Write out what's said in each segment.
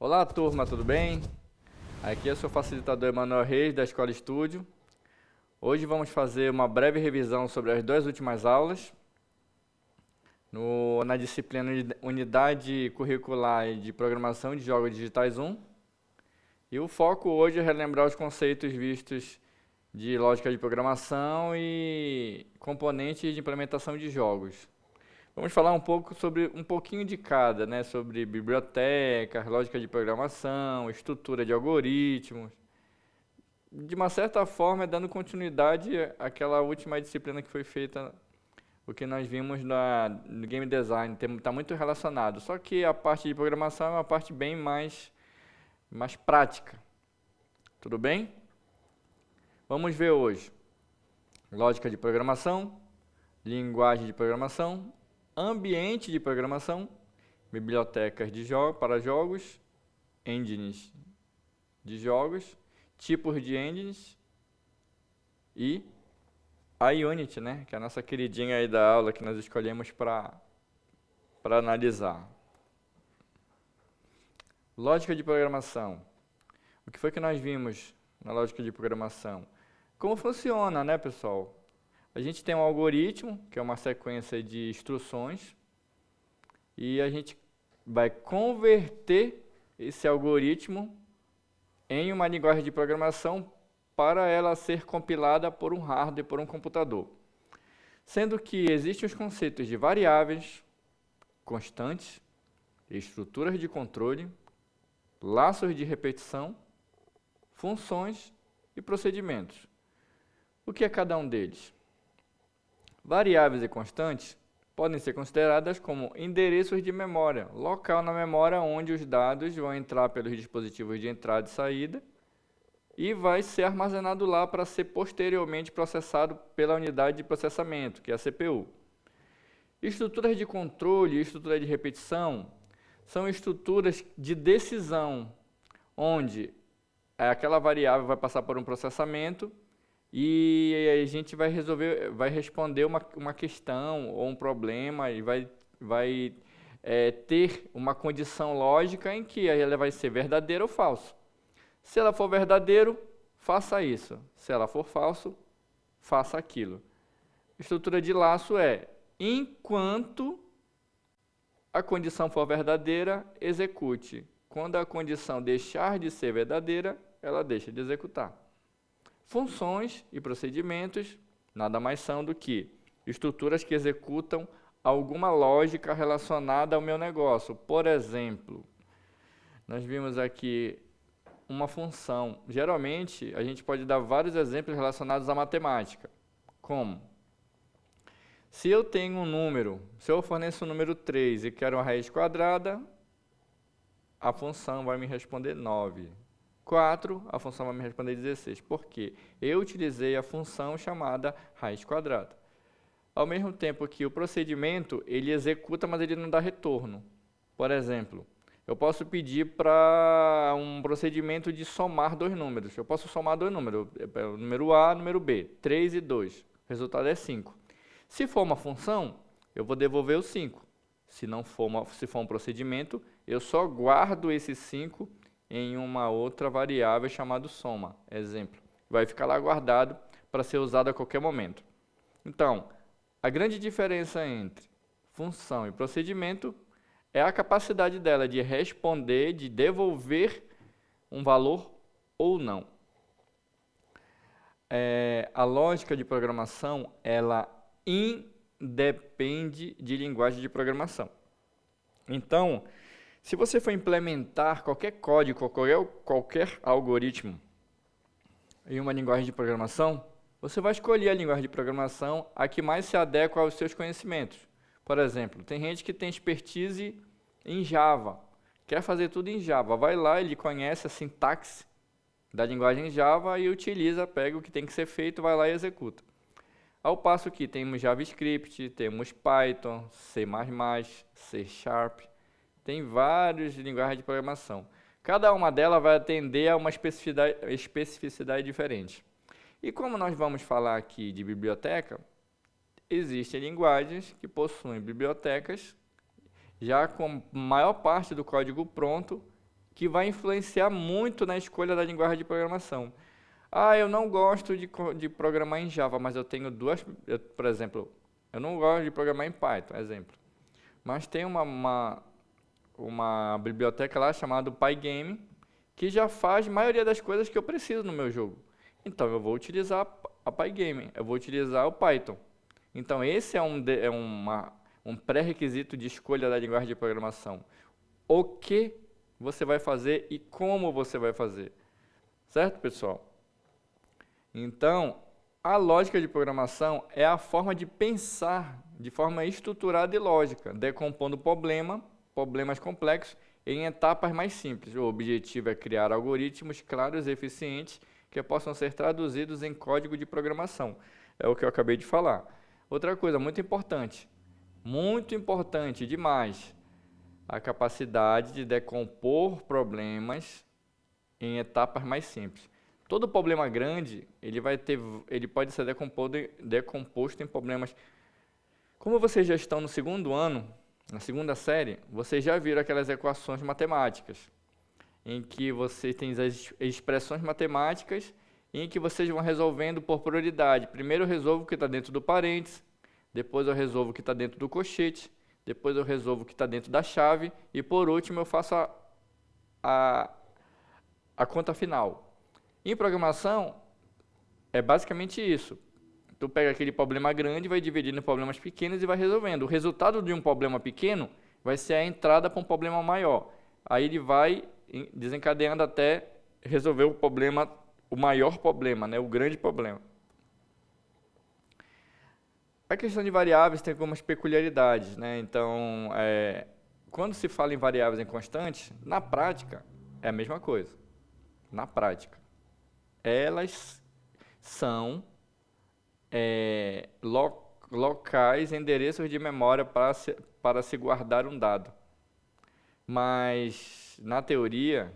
Olá, turma, tudo bem? Aqui é o seu facilitador Emanuel Reis, da Escola Estúdio. Hoje vamos fazer uma breve revisão sobre as duas últimas aulas. Na disciplina Unidade Curricular de Programação de Jogos Digitais 1. E o foco hoje é relembrar os conceitos vistos de lógica de programação e componentes de implementação de jogos. Vamos falar um pouco sobre um pouquinho de cada, né? Sobre biblioteca, lógica de programação, estrutura de algoritmos. De uma certa forma, é dando continuidade àquela última disciplina que foi feita, o que nós vimos no Game Design, está muito relacionado. Só que a parte de programação é uma parte bem mais prática. Tudo bem? Vamos ver hoje lógica de programação, linguagem de programação, ambiente de programação, bibliotecas para jogos, engines de jogos, tipos de engines e a Unity, né, que é a nossa queridinha aí da aula que nós escolhemos para analisar. Lógica de programação. O que foi que nós vimos na lógica de programação? Como funciona, né, pessoal? A gente tem um algoritmo, que é uma sequência de instruções, e a gente vai converter esse algoritmo em uma linguagem de programação para ela ser compilada por um hardware, por um computador. Sendo que existem os conceitos de variáveis, constantes, estruturas de controle, laços de repetição, funções e procedimentos. O que é cada um deles? Variáveis e constantes podem ser consideradas como endereços de memória, local na memória onde os dados vão entrar pelos dispositivos de entrada e saída e vai ser armazenado lá para ser posteriormente processado pela unidade de processamento, que é a CPU. Estruturas de controle e estrutura de repetição são estruturas de decisão, onde aquela variável vai passar por um processamento e a gente vai responder uma questão ou um problema e vai ter uma condição lógica em que ela vai ser verdadeira ou falso. Se ela for verdadeiro, faça isso. Se ela for falso, faça aquilo. Estrutura de laço é, enquanto a condição for verdadeira, execute. Quando a condição deixar de ser verdadeira, ela deixa de executar. Funções e procedimentos nada mais são do que estruturas que executam alguma lógica relacionada ao meu negócio. Por exemplo, nós vimos aqui uma função. Geralmente, a gente pode dar vários exemplos relacionados à matemática. Como? Se eu tenho um número, se eu forneço o número 3 e quero uma raiz quadrada, a função vai me responder 9. 4, a função vai me responder 16. Por quê? Eu utilizei a função chamada raiz quadrada. Ao mesmo tempo que o procedimento, ele executa, mas ele não dá retorno. Por exemplo, eu posso pedir para um procedimento de somar dois números. Eu posso somar dois números, o número A e o número B, 3 e 2. O resultado é 5. Se for uma função, eu vou devolver o 5. Se for um procedimento, eu só guardo esse 5 em uma outra variável chamada soma, exemplo. Vai ficar lá guardado para ser usado a qualquer momento. Então, a grande diferença entre função e procedimento é a capacidade dela de responder, de devolver um valor ou não. A lógica de programação, ela independe de linguagem de programação. Então, se você for implementar qualquer código, qualquer algoritmo em uma linguagem de programação, você vai escolher a linguagem de programação a que mais se adequa aos seus conhecimentos. Por exemplo, tem gente que tem expertise em Java, quer fazer tudo em Java. Vai lá, ele conhece a sintaxe da linguagem Java e utiliza, pega o que tem que ser feito, vai lá e executa. Ao passo que temos JavaScript, temos Python, C++, C#, tem várias linguagens de programação. Cada uma delas vai atender a uma especificidade diferente. E como nós vamos falar aqui de biblioteca, existem linguagens que possuem bibliotecas já com maior parte do código pronto que vai influenciar muito na escolha da linguagem de programação. Ah, eu não gosto de programar em Java, mas eu tenho por exemplo, eu não gosto de programar em Python, exemplo. Mas tem uma biblioteca lá chamada Pygame, que já faz a maioria das coisas que eu preciso no meu jogo. Então eu vou utilizar a Pygame, eu vou utilizar o Python. Então esse é um pré-requisito de escolha da linguagem de programação. O que você vai fazer e como você vai fazer. Certo, pessoal? Então, a lógica de programação é a forma de pensar de forma estruturada e lógica, decompondo problemas complexos, em etapas mais simples. O objetivo é criar algoritmos claros e eficientes que possam ser traduzidos em código de programação. É o que eu acabei de falar. Outra coisa muito importante demais, a capacidade de decompor problemas em etapas mais simples. Todo problema grande, ele pode ser decomposto em problemas. Como vocês já estão no segundo ano, na segunda série, vocês já viram aquelas equações matemáticas, em que você tem as expressões matemáticas, em que vocês vão resolvendo por prioridade. Primeiro eu resolvo o que está dentro do parênteses, depois eu resolvo o que está dentro do colchete, depois eu resolvo o que está dentro da chave, e por último eu faço a conta final. Em programação, é basicamente isso. Tu pega aquele problema grande, vai dividindo em problemas pequenos e vai resolvendo. O resultado de um problema pequeno vai ser a entrada para um problema maior. Aí ele vai desencadeando até resolver o maior problema, né? O grande problema. A questão de variáveis tem algumas peculiaridades, né? Então, quando se fala em variáveis em constantes, na prática, é a mesma coisa. Na prática. Elas são locais, endereços de memória para se guardar um dado. Mas, na teoria,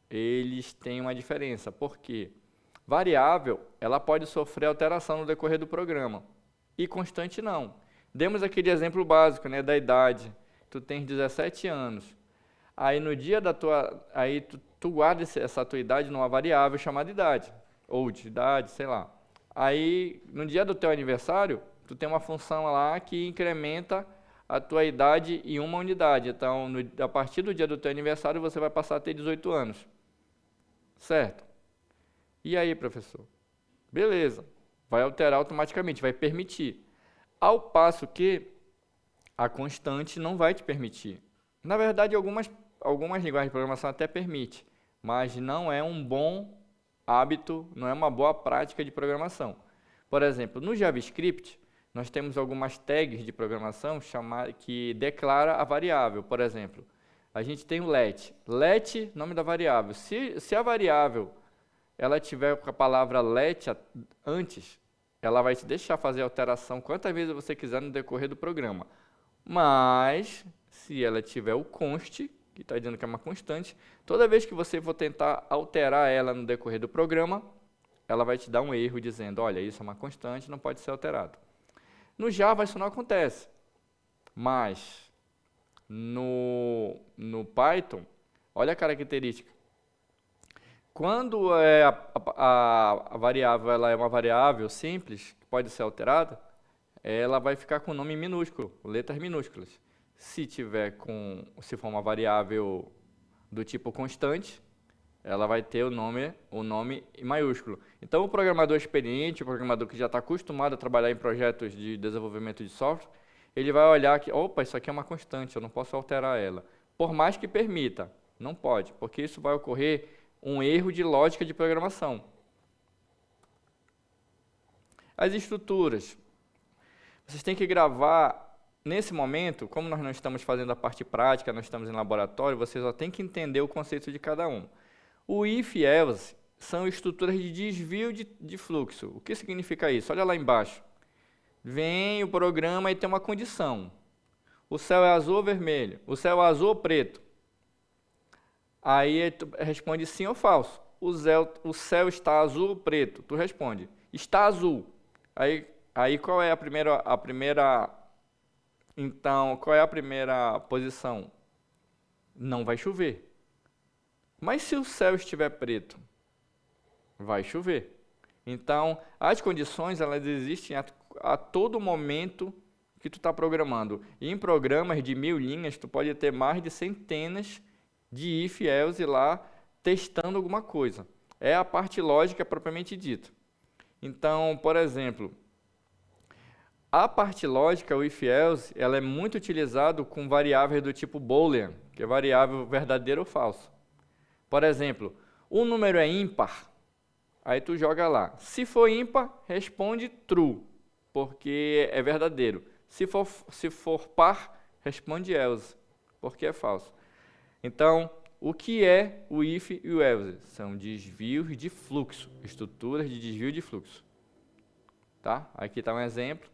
eles têm uma diferença. Por quê? Variável, ela pode sofrer alteração no decorrer do programa. E constante não. Demos aquele exemplo básico, né, da idade. Tu tens 17 anos. Aí no dia da tua... Aí tu guarda essa tua idade numa variável chamada idade. Ou de idade, sei lá. Aí, no dia do teu aniversário, tu tem uma função lá que incrementa a tua idade em uma unidade. Então, a partir do dia do teu aniversário, você vai passar a ter 18 anos. Certo? E aí, professor? Beleza. Vai alterar automaticamente, vai permitir. Ao passo que a constante não vai te permitir. Na verdade, algumas linguagens de programação até permite, mas não é um bom hábito, não é uma boa prática de programação. Por exemplo, no JavaScript, nós temos algumas tags de programação que declara a variável. Por exemplo, a gente tem o let. Let, nome da variável. Se a variável ela tiver com a palavra let antes, ela vai te deixar fazer a alteração quantas vezes você quiser no decorrer do programa. Mas, se ela tiver o const, que está dizendo que é uma constante, toda vez que você for tentar alterar ela no decorrer do programa, ela vai te dar um erro dizendo, olha, isso é uma constante, não pode ser alterado. No Java isso não acontece, mas no Python, olha a característica. Quando a variável ela é uma variável simples, que pode ser alterada, ela vai ficar com nome minúsculo, letras minúsculas. Se for uma variável do tipo constante, ela vai ter o nome em maiúsculo. Então, o programador experiente, o programador que já está acostumado a trabalhar em projetos de desenvolvimento de software, ele vai olhar que, opa, isso aqui é uma constante, eu não posso alterar ela. Por mais que permita, não pode, porque isso vai ocorrer um erro de lógica de programação. As estruturas. Vocês têm que gravar, nesse momento, como nós não estamos fazendo a parte prática, nós estamos em laboratório, vocês só têm que entender o conceito de cada um. O if e else são estruturas de desvio de fluxo. O que significa isso? Olha lá embaixo. Vem o programa e tem uma condição. O céu é azul ou vermelho? O céu é azul ou preto? Aí tu responde sim ou falso. O céu está azul ou preto? Tu responde, está azul. Aí qual é a primeira... Então, qual é a primeira posição? Não vai chover. Mas se o céu estiver preto, vai chover. Então, as condições, elas existem a todo momento que tu está programando. E em programas de 1000 linhas, tu pode ter mais de centenas de if, else lá, testando alguma coisa. É a parte lógica propriamente dita. Então, por exemplo, a parte lógica, o if, else, ela é muito utilizada com variáveis do tipo boolean, que é variável verdadeiro ou falso. Por exemplo, o número é ímpar, aí tu joga lá. Se for ímpar, responde true, porque é verdadeiro. Se for par, responde else, porque é falso. Então, o que é o if e o else? São desvios de fluxo, estruturas de desvio de fluxo. Tá? Aqui está um exemplo.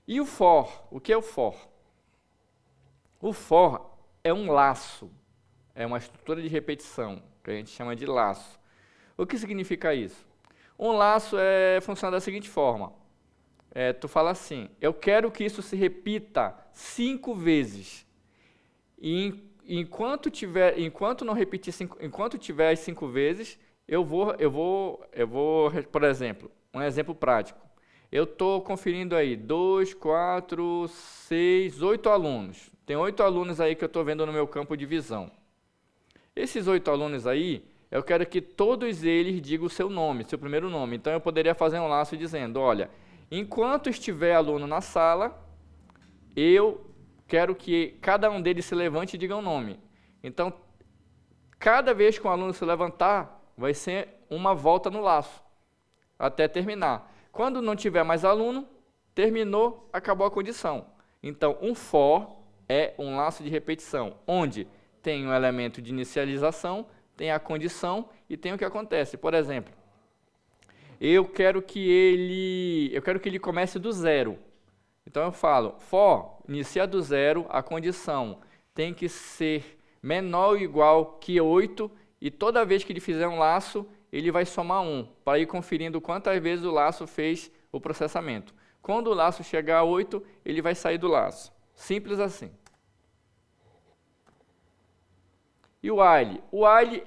E o for? O que é o for? O for é um laço, é uma estrutura de repetição, que a gente chama de laço. O que significa isso? Um laço funciona da seguinte forma. Tu fala assim, eu quero que isso se repita 5 vezes. E enquanto não repetir enquanto tiver as 5 vezes, eu vou, por exemplo, um exemplo prático. Eu estou conferindo aí 2, 4, 6, 8 alunos. Tem 8 alunos aí que eu estou vendo no meu campo de visão. Esses 8 alunos aí, eu quero que todos eles digam o seu nome, seu primeiro nome. Então, eu poderia fazer um laço dizendo, olha, enquanto estiver aluno na sala, eu quero que cada um deles se levante e diga um nome. Então, cada vez que um aluno se levantar, vai ser uma volta no laço, até terminar. Quando não tiver mais aluno, terminou, acabou a condição. Então, um for é um laço de repetição, onde tem um elemento de inicialização, tem a condição e tem o que acontece. Por exemplo, eu quero que ele comece do zero. Então, eu falo, for, inicia do zero, a condição tem que ser menor ou igual que 8, e toda vez que ele fizer um laço, ele vai somar 1, para ir conferindo quantas vezes o laço fez o processamento. Quando o laço chegar a 8, ele vai sair do laço. Simples assim. E o while? O while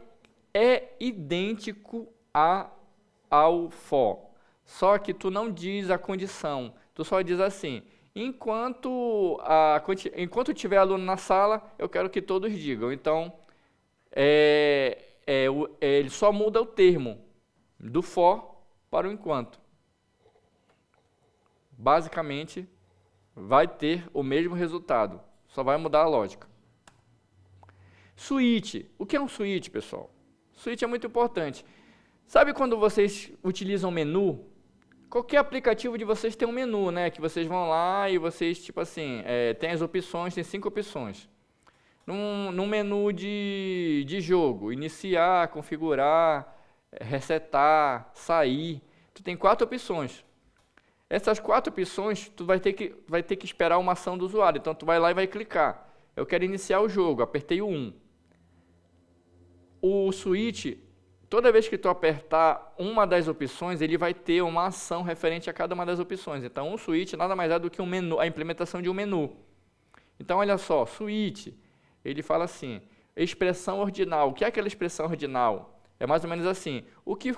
é idêntico ao for, só que tu não diz a condição, tu só diz assim, enquanto tiver aluno na sala, eu quero que todos digam. Então, ele só muda o termo do for para o enquanto. Basicamente, vai ter o mesmo resultado, só vai mudar a lógica. Switch. O que é um switch, pessoal? Switch é muito importante. Sabe quando vocês utilizam menu? Qualquer aplicativo de vocês tem um menu, né? Que vocês vão lá e vocês, tipo assim, tem as opções, tem 5 opções. Num menu de jogo, iniciar, configurar, resetar, sair, tu tem 4 opções. Essas 4 opções, tu vai ter que esperar uma ação do usuário. Então, tu vai lá e vai clicar. Eu quero iniciar o jogo, apertei o 1. O switch, toda vez que tu apertar uma das opções, ele vai ter uma ação referente a cada uma das opções. Então, um switch nada mais é do que um menu, a implementação de um menu. Então, olha só, switch, ele fala assim, expressão ordinal. O que é aquela expressão ordinal? É mais ou menos assim,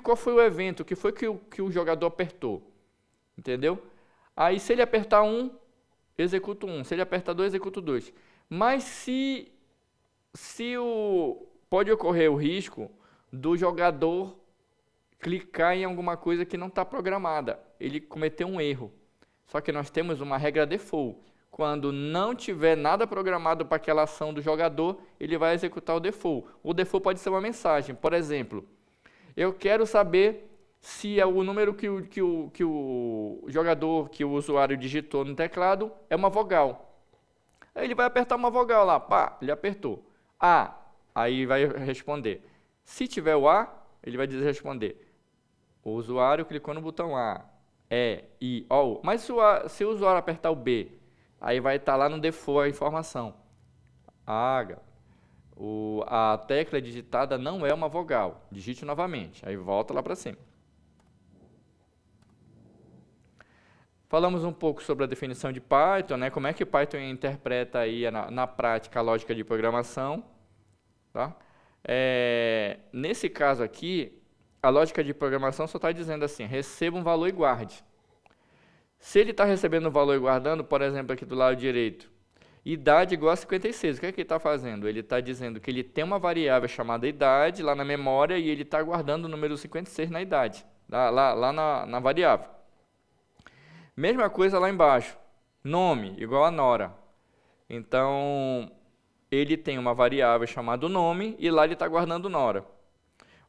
qual foi o evento, o que foi que o jogador apertou? Entendeu? Aí, se ele apertar 1, executa 1. Se ele apertar 2, executa 2. Mas pode ocorrer o risco do jogador clicar em alguma coisa que não está programada. Ele cometeu um erro. Só que nós temos uma regra default. Quando não tiver nada programado para aquela ação do jogador, ele vai executar o default. O default pode ser uma mensagem. Por exemplo, eu quero saber se é o número que o jogador, que o usuário digitou no teclado, é uma vogal. Aí ele vai apertar uma vogal lá, pá, ele apertou. A, aí vai responder. Se tiver o A, ele vai responder. O usuário clicou no botão A, E, I, O. Mas se o usuário apertar o B, aí vai estar lá no default a informação. A tecla digitada não é uma vogal. Digite novamente, aí volta lá para cima. Falamos um pouco sobre a definição de Python, né? Como é que Python interpreta aí na prática a lógica de programação. Tá? Nesse caso aqui, a lógica de programação só está dizendo assim, receba um valor e guarde. Se ele está recebendo um valor e guardando, por exemplo, aqui do lado direito, idade igual a 56, o que é que ele está fazendo? Ele está dizendo que ele tem uma variável chamada idade lá na memória e ele está guardando o número 56 na idade, lá na variável. Mesma coisa lá embaixo, nome igual a Nora. Então, ele tem uma variável chamada nome e lá ele está guardando Nora.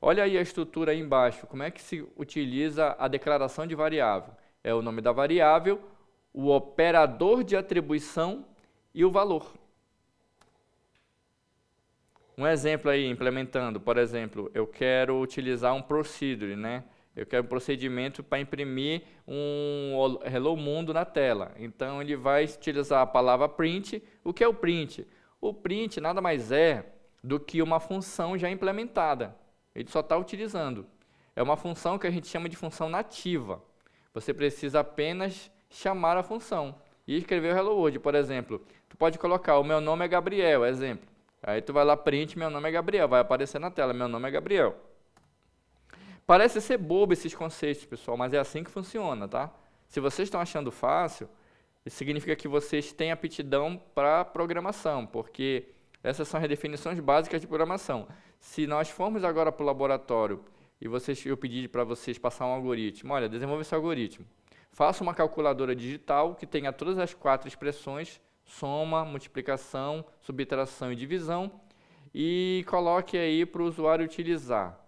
Olha aí a estrutura aí embaixo, como é que se utiliza a declaração de variável? É o nome da variável, o operador de atribuição e o valor. Um exemplo aí, implementando, por exemplo, eu quero utilizar um procedure, né? Eu quero um procedimento para imprimir um Hello Mundo na tela. Então, ele vai utilizar a palavra print. O que é o print? O print nada mais é do que uma função já implementada. Ele só está utilizando. É uma função que a gente chama de função nativa. Você precisa apenas chamar a função e escrever o Hello World, por exemplo. Tu pode colocar, o meu nome é Gabriel, exemplo. Aí tu vai lá, print, meu nome é Gabriel, vai aparecer na tela, meu nome é Gabriel. Parece ser bobo esses conceitos, pessoal, mas é assim que funciona, tá? Se vocês estão achando fácil, isso significa que vocês têm aptidão para programação, porque essas são as definições básicas de programação. Se nós formos agora para o laboratório e eu pedir para vocês passar um algoritmo, olha, desenvolva esse algoritmo. Faça uma calculadora digital que tenha todas as 4 expressões, soma, multiplicação, subtração e divisão, e coloque aí para o usuário utilizar.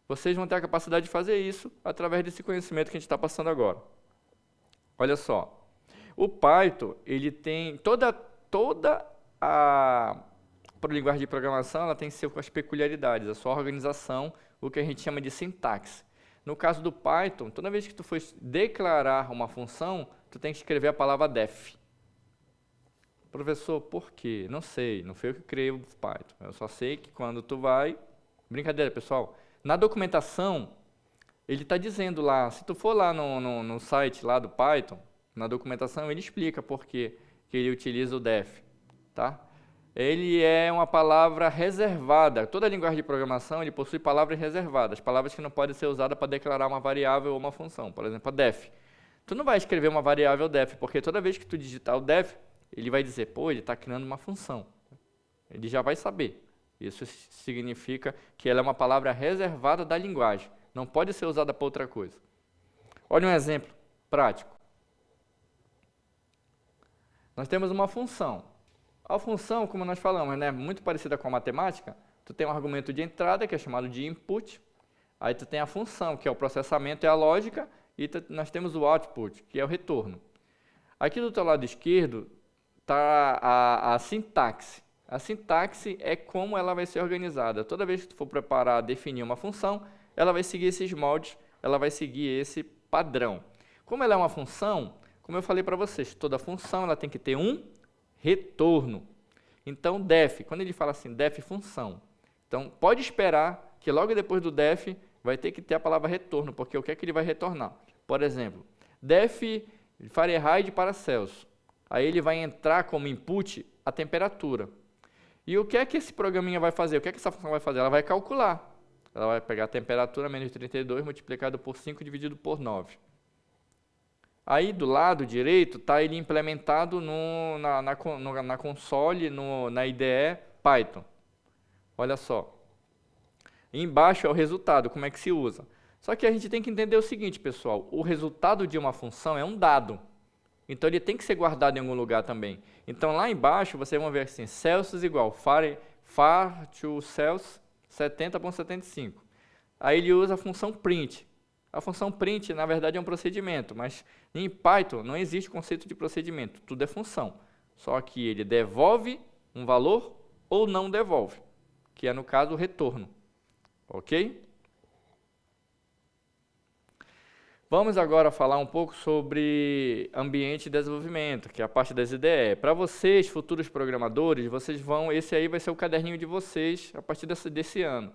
Vocês vão ter a capacidade de fazer isso através desse conhecimento que a gente está passando agora. Olha só, o Python, ele tem toda a linguagem de programação, ela tem suas peculiaridades, a sua organização, o que a gente chama de sintaxe. No caso do Python, toda vez que tu for declarar uma função, tu tem que escrever a palavra def. Professor, por quê? Não sei, não foi eu que criei o Python. Eu só sei que quando tu vai... Brincadeira, pessoal. Na documentação, ele está dizendo lá, se tu for lá no site lá do Python, na documentação ele explica por que ele utiliza o def, tá? Ele é uma palavra reservada. Toda linguagem de programação ele possui palavras reservadas, palavras que não podem ser usadas para declarar uma variável ou uma função. Por exemplo, a def. Tu não vai escrever uma variável def, porque toda vez que tu digitar o def, ele vai dizer, pô, ele está criando uma função. Ele já vai saber. Isso significa que ela é uma palavra reservada da linguagem. Não pode ser usada para outra coisa. Olha um exemplo prático. Nós temos uma função. A função, como nós falamos, né, muito parecida com a matemática, tu tem um argumento de entrada, que é chamado de input, aí tu tem a função, que é o processamento e a lógica, e nós temos o output, que é o retorno. Aqui do teu lado esquerdo está a sintaxe. A sintaxe é como ela vai ser organizada. Toda vez que tu for preparar, definir uma função, ela vai seguir esses moldes, ela vai seguir esse padrão. Como ela é uma função, como eu falei para vocês, toda função ela tem que ter um retorno. Então, def, quando ele fala assim, def função, então pode esperar que logo depois do def vai ter que ter a palavra retorno, porque o que é que ele vai retornar? Por exemplo, def Fahrenheit para Celsius. Aí ele vai entrar como input a temperatura. E o que é que esse programinha vai fazer? O que é que essa função vai fazer? Ela vai calcular. Ela vai pegar a temperatura menos 32 multiplicado por 5 dividido por 9. Aí do lado direito está ele implementado na console, na IDE Python. Olha só. E embaixo é o resultado, como é que se usa. Só que a gente tem que entender o seguinte, pessoal. O resultado de uma função é um dado. Então ele tem que ser guardado em algum lugar também. Então lá embaixo vocês vão ver assim, Celsius igual far to Celsius 70.75. Aí ele usa a função print. A função print, na verdade, é um procedimento, mas em Python não existe conceito de procedimento, tudo é função. Só que ele devolve um valor ou não devolve, que é, no caso, o retorno. Ok? Vamos agora falar um pouco sobre ambiente de desenvolvimento, que é a parte das IDE. Para vocês, futuros programadores, esse aí vai ser o caderninho de vocês a partir desse ano.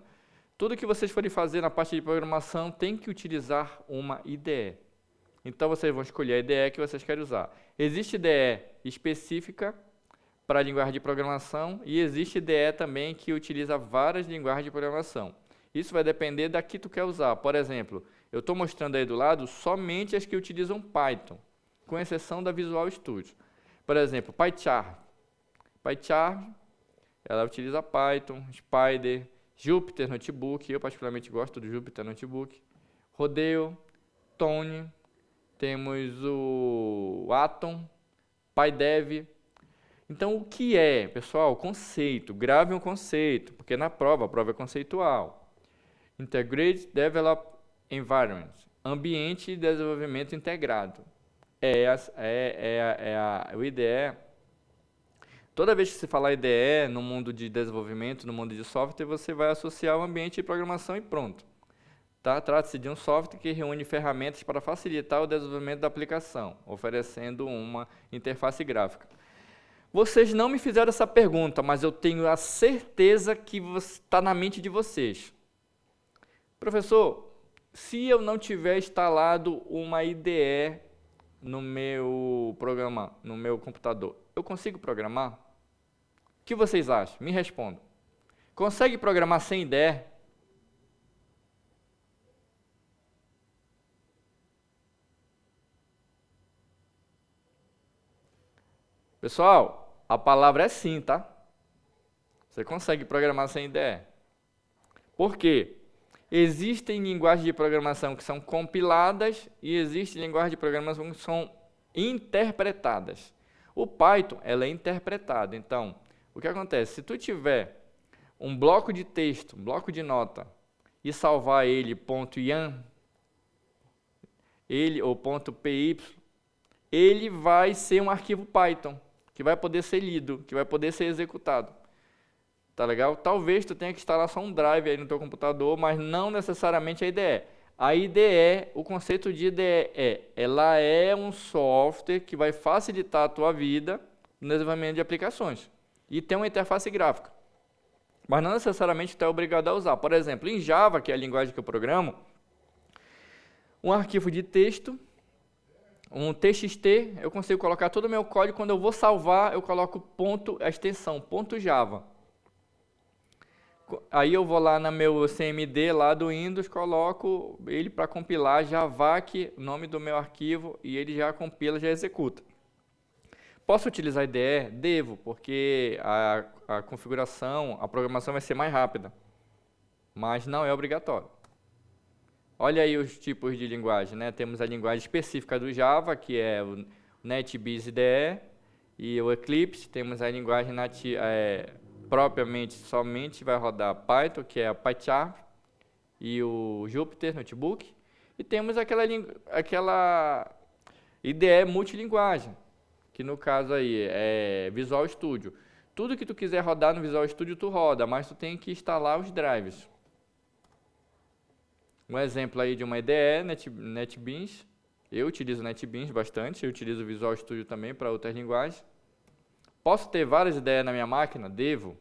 Tudo que vocês forem fazer na parte de programação tem que utilizar uma IDE. Então, vocês vão escolher a IDE que vocês querem usar. Existe IDE específica para a linguagem de programação e existe IDE também que utiliza várias linguagens de programação. Isso vai depender da que tu quer usar. Por exemplo, eu estou mostrando aí do lado somente as que utilizam Python, com exceção da Visual Studio. Por exemplo, PyCharm. PyCharm, ela utiliza Python, Spider, Jupyter Notebook, eu particularmente gosto do Jupyter Notebook, Rodeo, Tone, temos o Atom, PyDev. Então, o que é, pessoal? Conceito. Grave um conceito, porque na prova, a prova é conceitual. Integrated Develop Environment, ambiente de desenvolvimento integrado. O IDE. Toda vez que você falar IDE no mundo de desenvolvimento, no mundo de software, você vai associar o ambiente de programação e pronto. Tá? Trata-se de um software que reúne ferramentas para facilitar o desenvolvimento da aplicação, oferecendo uma interface gráfica. Vocês não me fizeram essa pergunta, mas eu tenho a certeza que está na mente de vocês. Professor, se eu não tiver instalado uma IDE no meu programa, no meu computador, eu consigo programar? O que vocês acham? Me respondam. Consegue programar sem IDE? Pessoal, a palavra é sim, tá? Você consegue programar sem IDE. Por quê? Existem linguagens de programação que são compiladas e existem linguagens de programação que são interpretadas. O Python, ela é interpretada. Então, o que acontece? Se tu tiver um bloco de texto, um bloco de nota, e salvar ele .yam, ou .py, ele vai ser um arquivo Python, que vai poder ser lido, que vai poder ser executado. Tá legal? Talvez tu tenha que instalar só um drive aí no teu computador, mas não necessariamente a IDE. A IDE, o conceito de IDE ela é um software que vai facilitar a tua vida no desenvolvimento de aplicações. E tem uma interface gráfica. Mas não necessariamente tu é obrigado a usar. Por exemplo, em Java, que é a linguagem que eu programo, um arquivo de texto, um TXT, eu consigo colocar todo o meu código, quando eu vou salvar, eu coloco a extensão, .java. Aí eu vou lá no meu CMD lá do Windows, coloco ele para compilar Javac, nome do meu arquivo, e ele já compila, já executa. Posso utilizar IDE? Devo, porque a configuração, a programação vai ser mais rápida, mas não é obrigatório. Olha aí os tipos de linguagem, né? Temos a linguagem específica do Java, que é o NetBeans IDE, e o Eclipse. Temos a linguagem propriamente somente vai rodar Python, que é a PyCharm, e o Jupyter Notebook. E temos aquela IDE multilinguagem, que no caso aí é Visual Studio. Tudo que tu quiser rodar no Visual Studio tu roda, mas tu tem que instalar os drivers. Um exemplo aí de uma IDE, NetBeans. Eu utilizo NetBeans bastante, eu utilizo o Visual Studio também para outras linguagens. Posso ter várias ideias na minha máquina? Devo.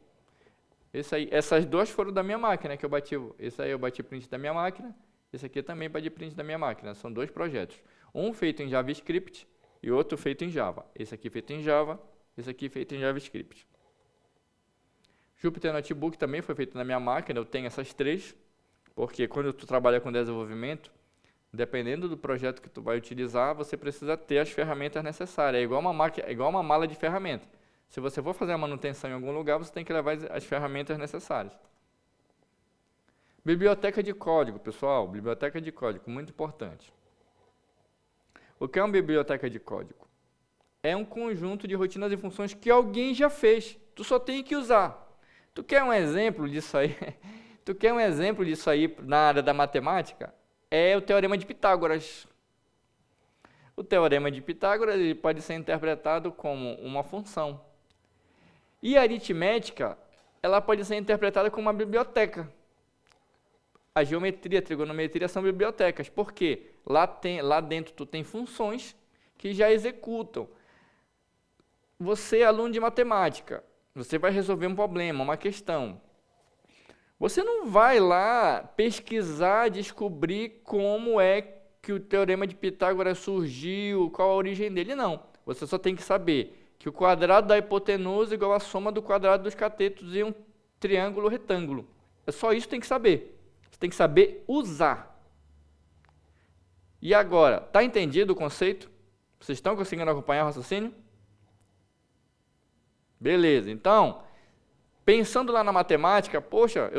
Essas duas foram da minha máquina que eu bati. Esse aí eu bati print da minha máquina. Esse aqui também bati print da minha máquina. São dois projetos. Um feito em JavaScript e outro feito em Java. Esse aqui feito em Java, esse aqui feito em JavaScript. Jupyter Notebook também foi feito na minha máquina. Eu tenho essas três, porque quando tu trabalha com desenvolvimento, dependendo do projeto que tu vai utilizar, você precisa ter as ferramentas necessárias. É igual uma mala de ferramentas. Se você for fazer a manutenção em algum lugar, você tem que levar as ferramentas necessárias. Biblioteca de código, pessoal. Biblioteca de código, muito importante. O que é uma biblioteca de código? É um conjunto de rotinas e funções que alguém já fez. Tu só tem que usar. Tu quer um exemplo disso aí? Tu quer um exemplo disso aí na área da matemática? É o Teorema de Pitágoras. O Teorema de Pitágoras ele pode ser interpretado como uma função. E a aritmética, ela pode ser interpretada como uma biblioteca. A geometria, a trigonometria são bibliotecas. Por quê? Lá dentro tu tem funções que já executam. Você é aluno de matemática, você vai resolver um problema, uma questão. Você não vai lá pesquisar, descobrir como é que o Teorema de Pitágoras surgiu, qual a origem dele, não. Você só tem que saber que o quadrado da hipotenusa é igual à soma do quadrado dos catetos em um triângulo retângulo. É só isso que tem que saber. Você tem que saber usar. E agora, tá entendido o conceito? Vocês estão conseguindo acompanhar o raciocínio? Beleza, então, pensando lá na matemática, poxa,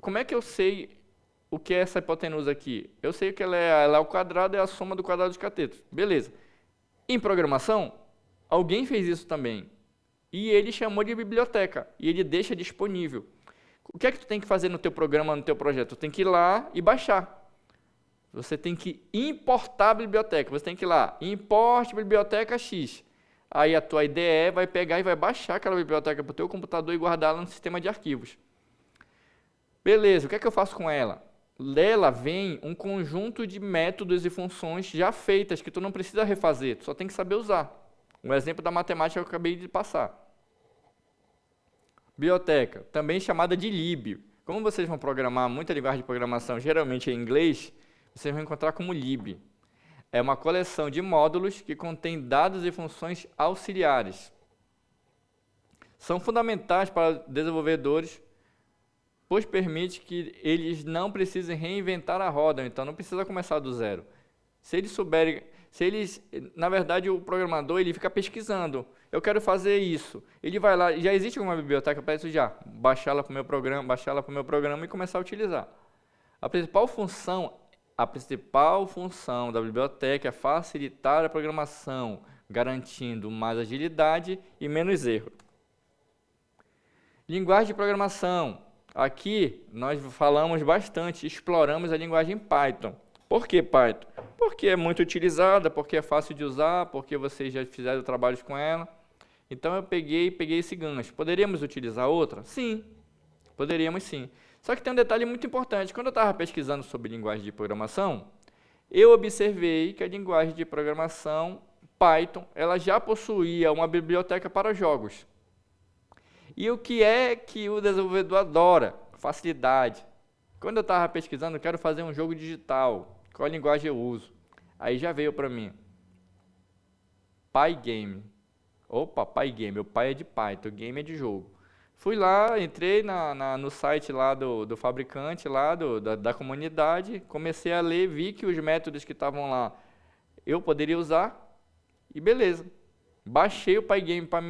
como é que eu sei o que é essa hipotenusa aqui? Eu sei que ela é o quadrado, é a soma do quadrado dos catetos. Beleza. Em programação, alguém fez isso também. E ele chamou de biblioteca, e ele deixa disponível. O que é que tu tem que fazer no teu programa, no teu projeto? Tu tem que ir lá e baixar. Você tem que importar a biblioteca. Você tem que ir lá, importe biblioteca X. Aí a tua IDE vai pegar e vai baixar aquela biblioteca para o teu computador e guardá-la no sistema de arquivos. Beleza, o que é que eu faço com ela? Dela vem um conjunto de métodos e funções já feitas que tu não precisa refazer, tu só tem que saber usar. Um exemplo da matemática que eu acabei de passar. Biblioteca, também chamada de lib. Como vocês vão programar muita linguagem de programação, geralmente em inglês, vocês vão encontrar como lib. É uma coleção de módulos que contém dados e funções auxiliares. São fundamentais para desenvolvedores, pois permite que eles não precisem reinventar a roda, então não precisa começar do zero. Na verdade, o programador ele fica pesquisando. Eu quero fazer isso. Ele vai lá, já existe uma biblioteca para isso já, baixá-la para o meu programa e começar a utilizar. A principal função da biblioteca é facilitar a programação, garantindo mais agilidade e menos erro. Linguagem de programação. Aqui nós falamos bastante, exploramos a linguagem Python. Por que Python? Porque é muito utilizada, porque é fácil de usar, porque vocês já fizeram trabalhos com ela. Então eu peguei esse gancho. Poderíamos utilizar outra? Sim, poderíamos sim. Só que tem um detalhe muito importante. Quando eu estava pesquisando sobre linguagem de programação, eu observei que a linguagem de programação Python, ela já possuía uma biblioteca para jogos. E o que é que o desenvolvedor adora? Facilidade. Quando eu estava pesquisando, eu quero fazer um jogo digital. Qual linguagem eu uso? Aí já veio para mim. Pygame. Opa, Pygame. O Py é de Python, o game é de jogo. Fui lá, entrei no site lá do fabricante, lá da comunidade, comecei a ler, vi que os métodos que estavam lá eu poderia usar e beleza. Baixei o Pygame para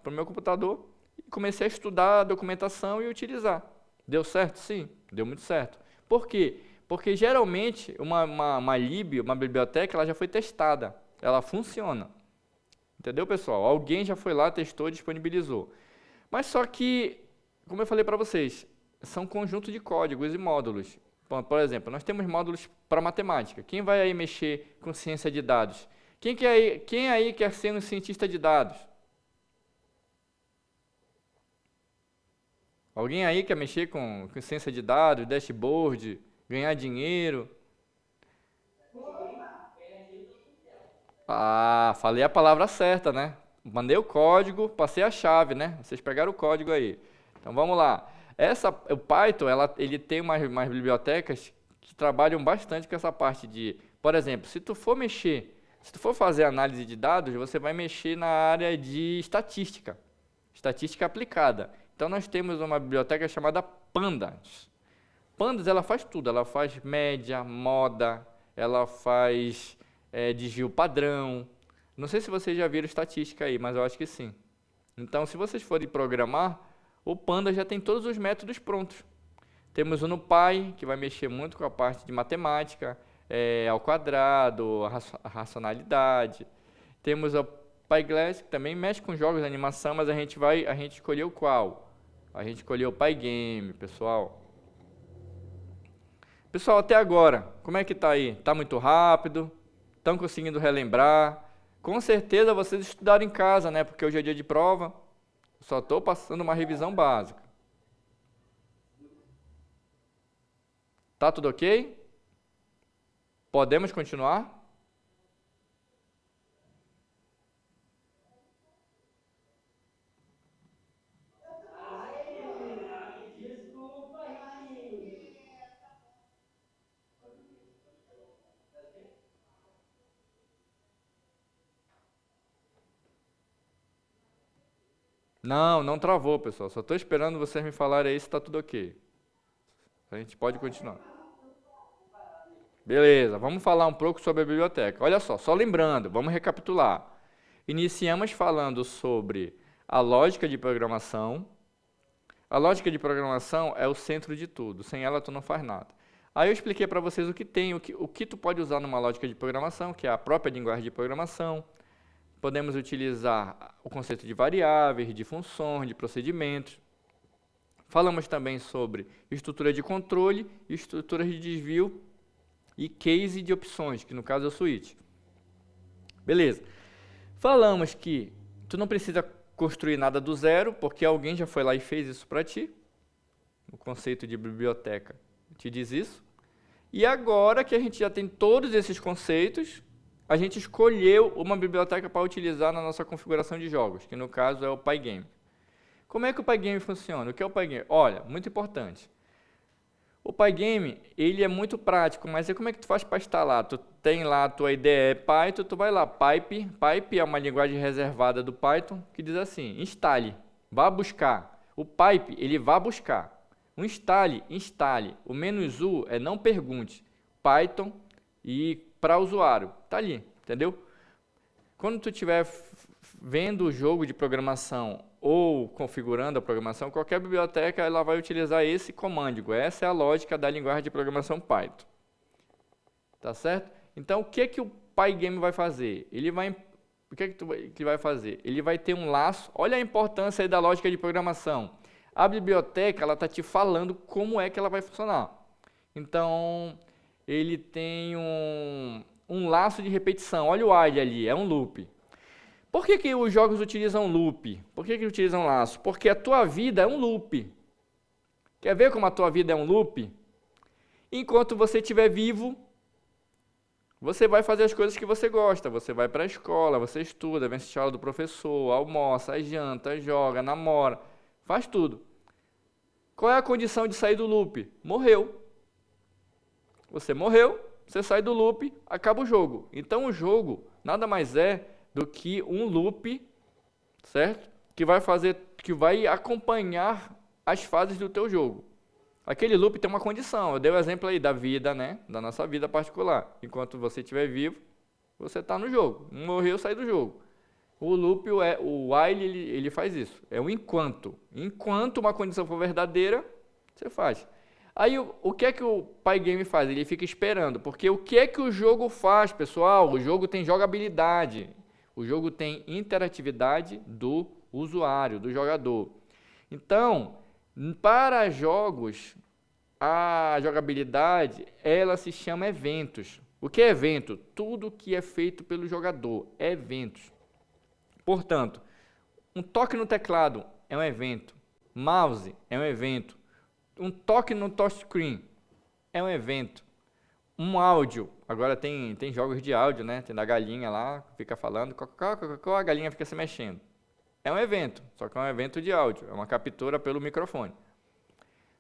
o meu computador e comecei a estudar a documentação e utilizar. Deu certo? Sim, deu muito certo. Por quê? Porque geralmente uma lib, uma biblioteca, ela já foi testada, ela funciona. Entendeu, pessoal? Alguém já foi lá, testou, disponibilizou. Mas só que, como eu falei para vocês, são conjuntos de códigos e módulos. Bom, por exemplo, nós temos módulos para matemática. Quem vai aí mexer com ciência de dados? Quem aí quer ser um cientista de dados? Alguém aí quer mexer com ciência de dados, dashboard, ganhar dinheiro? Ah, falei a palavra certa, né? Mandei o código, passei a chave, né? Vocês pegaram o código aí. Então vamos lá. O Python, ele tem umas bibliotecas que trabalham bastante com essa parte de, por exemplo, se tu for fazer análise de dados, você vai mexer na área de estatística aplicada. Então nós temos uma biblioteca chamada Pandas. Pandas, ela faz tudo, ela faz média, moda, ela faz desvio padrão. Não sei se vocês já viram estatística aí, mas eu acho que sim. Então, se vocês forem programar, o Panda já tem todos os métodos prontos. Temos o NumPy, que vai mexer muito com a parte de matemática, ao quadrado, a racionalidade. Temos o PyGlass, que também mexe com jogos de animação, mas a gente escolheu qual? A gente escolheu o Pygame, pessoal. Pessoal, até agora, como é que está aí? Está muito rápido? Estão conseguindo relembrar? Com certeza vocês estudaram em casa, né? Porque hoje é dia de prova. Só estou passando uma revisão básica. Tá tudo ok? Podemos continuar? Não travou, pessoal. Só estou esperando vocês me falarem aí se está tudo ok. A gente pode continuar. Beleza, vamos falar um pouco sobre a biblioteca. Olha só lembrando, vamos recapitular. Iniciamos falando sobre a lógica de programação. A lógica de programação é o centro de tudo. Sem ela, tu não faz nada. Aí eu expliquei para vocês o que tem, o que tu pode usar numa lógica de programação, que é a própria linguagem de programação. Podemos utilizar o conceito de variáveis, de funções, de procedimentos. Falamos também sobre estrutura de controle, estruturas de desvio e case de opções, que no caso é o switch. Beleza. Falamos que tu não precisa construir nada do zero, porque alguém já foi lá e fez isso para ti. O conceito de biblioteca te diz isso. E agora que a gente já tem todos esses conceitos, a gente escolheu uma biblioteca para utilizar na nossa configuração de jogos, que no caso é o Pygame. Como é que o Pygame funciona? O que é o Pygame? Olha, muito importante. O Pygame, ele é muito prático, mas como é que tu faz para instalar? Tu tem lá a tua IDE Python, tu vai lá, Pipe é uma linguagem reservada do Python, que diz assim, instale, vá buscar. O Pipe, ele vai buscar. O instale. O "-u é não pergunte. Python e para usuário, tá ali, entendeu? Quando tu estiver vendo o jogo de programação ou configurando a programação, qualquer biblioteca ela vai utilizar esse comando. Essa é a lógica da linguagem de programação Python. Tá certo? Então, o que o Pygame vai fazer? O que ele vai fazer? Ele vai ter um laço. Olha a importância aí da lógica de programação. A biblioteca ela está te falando como é que ela vai funcionar. Então, ele tem um laço de repetição. Olha o while ali, é um loop. Por que os jogos utilizam loop? Por que utilizam laço? Porque a tua vida é um loop. Quer ver como a tua vida é um loop? Enquanto você estiver vivo, você vai fazer as coisas que você gosta. Você vai para a escola, você estuda, vem assistir a aula do professor, almoça, janta, joga, namora, faz tudo. Qual é a condição de sair do loop? Morreu. Você morreu, você sai do loop, acaba o jogo. Então o jogo nada mais é do que um loop, certo? Que vai acompanhar as fases do teu jogo. Aquele loop tem uma condição. Eu dei o exemplo aí da vida, né? Da nossa vida particular. Enquanto você estiver vivo, você está no jogo. Morreu, sai do jogo. O loop, o while, ele faz isso. É o enquanto. Enquanto uma condição for verdadeira, você faz. Aí, o que é que o Pygame faz? Ele fica esperando. Porque o que é que o jogo faz, pessoal? O jogo tem jogabilidade. O jogo tem interatividade do usuário, do jogador. Então, para jogos, a jogabilidade, ela se chama eventos. O que é evento? Tudo que é feito pelo jogador é eventos. Portanto, um toque no teclado é um evento. Mouse é um evento. Um toque no touchscreen é um evento. Um áudio, agora tem jogos de áudio, né? Tem da galinha lá, fica falando, a galinha fica se mexendo. É um evento, só que é um evento de áudio, é uma captura pelo microfone.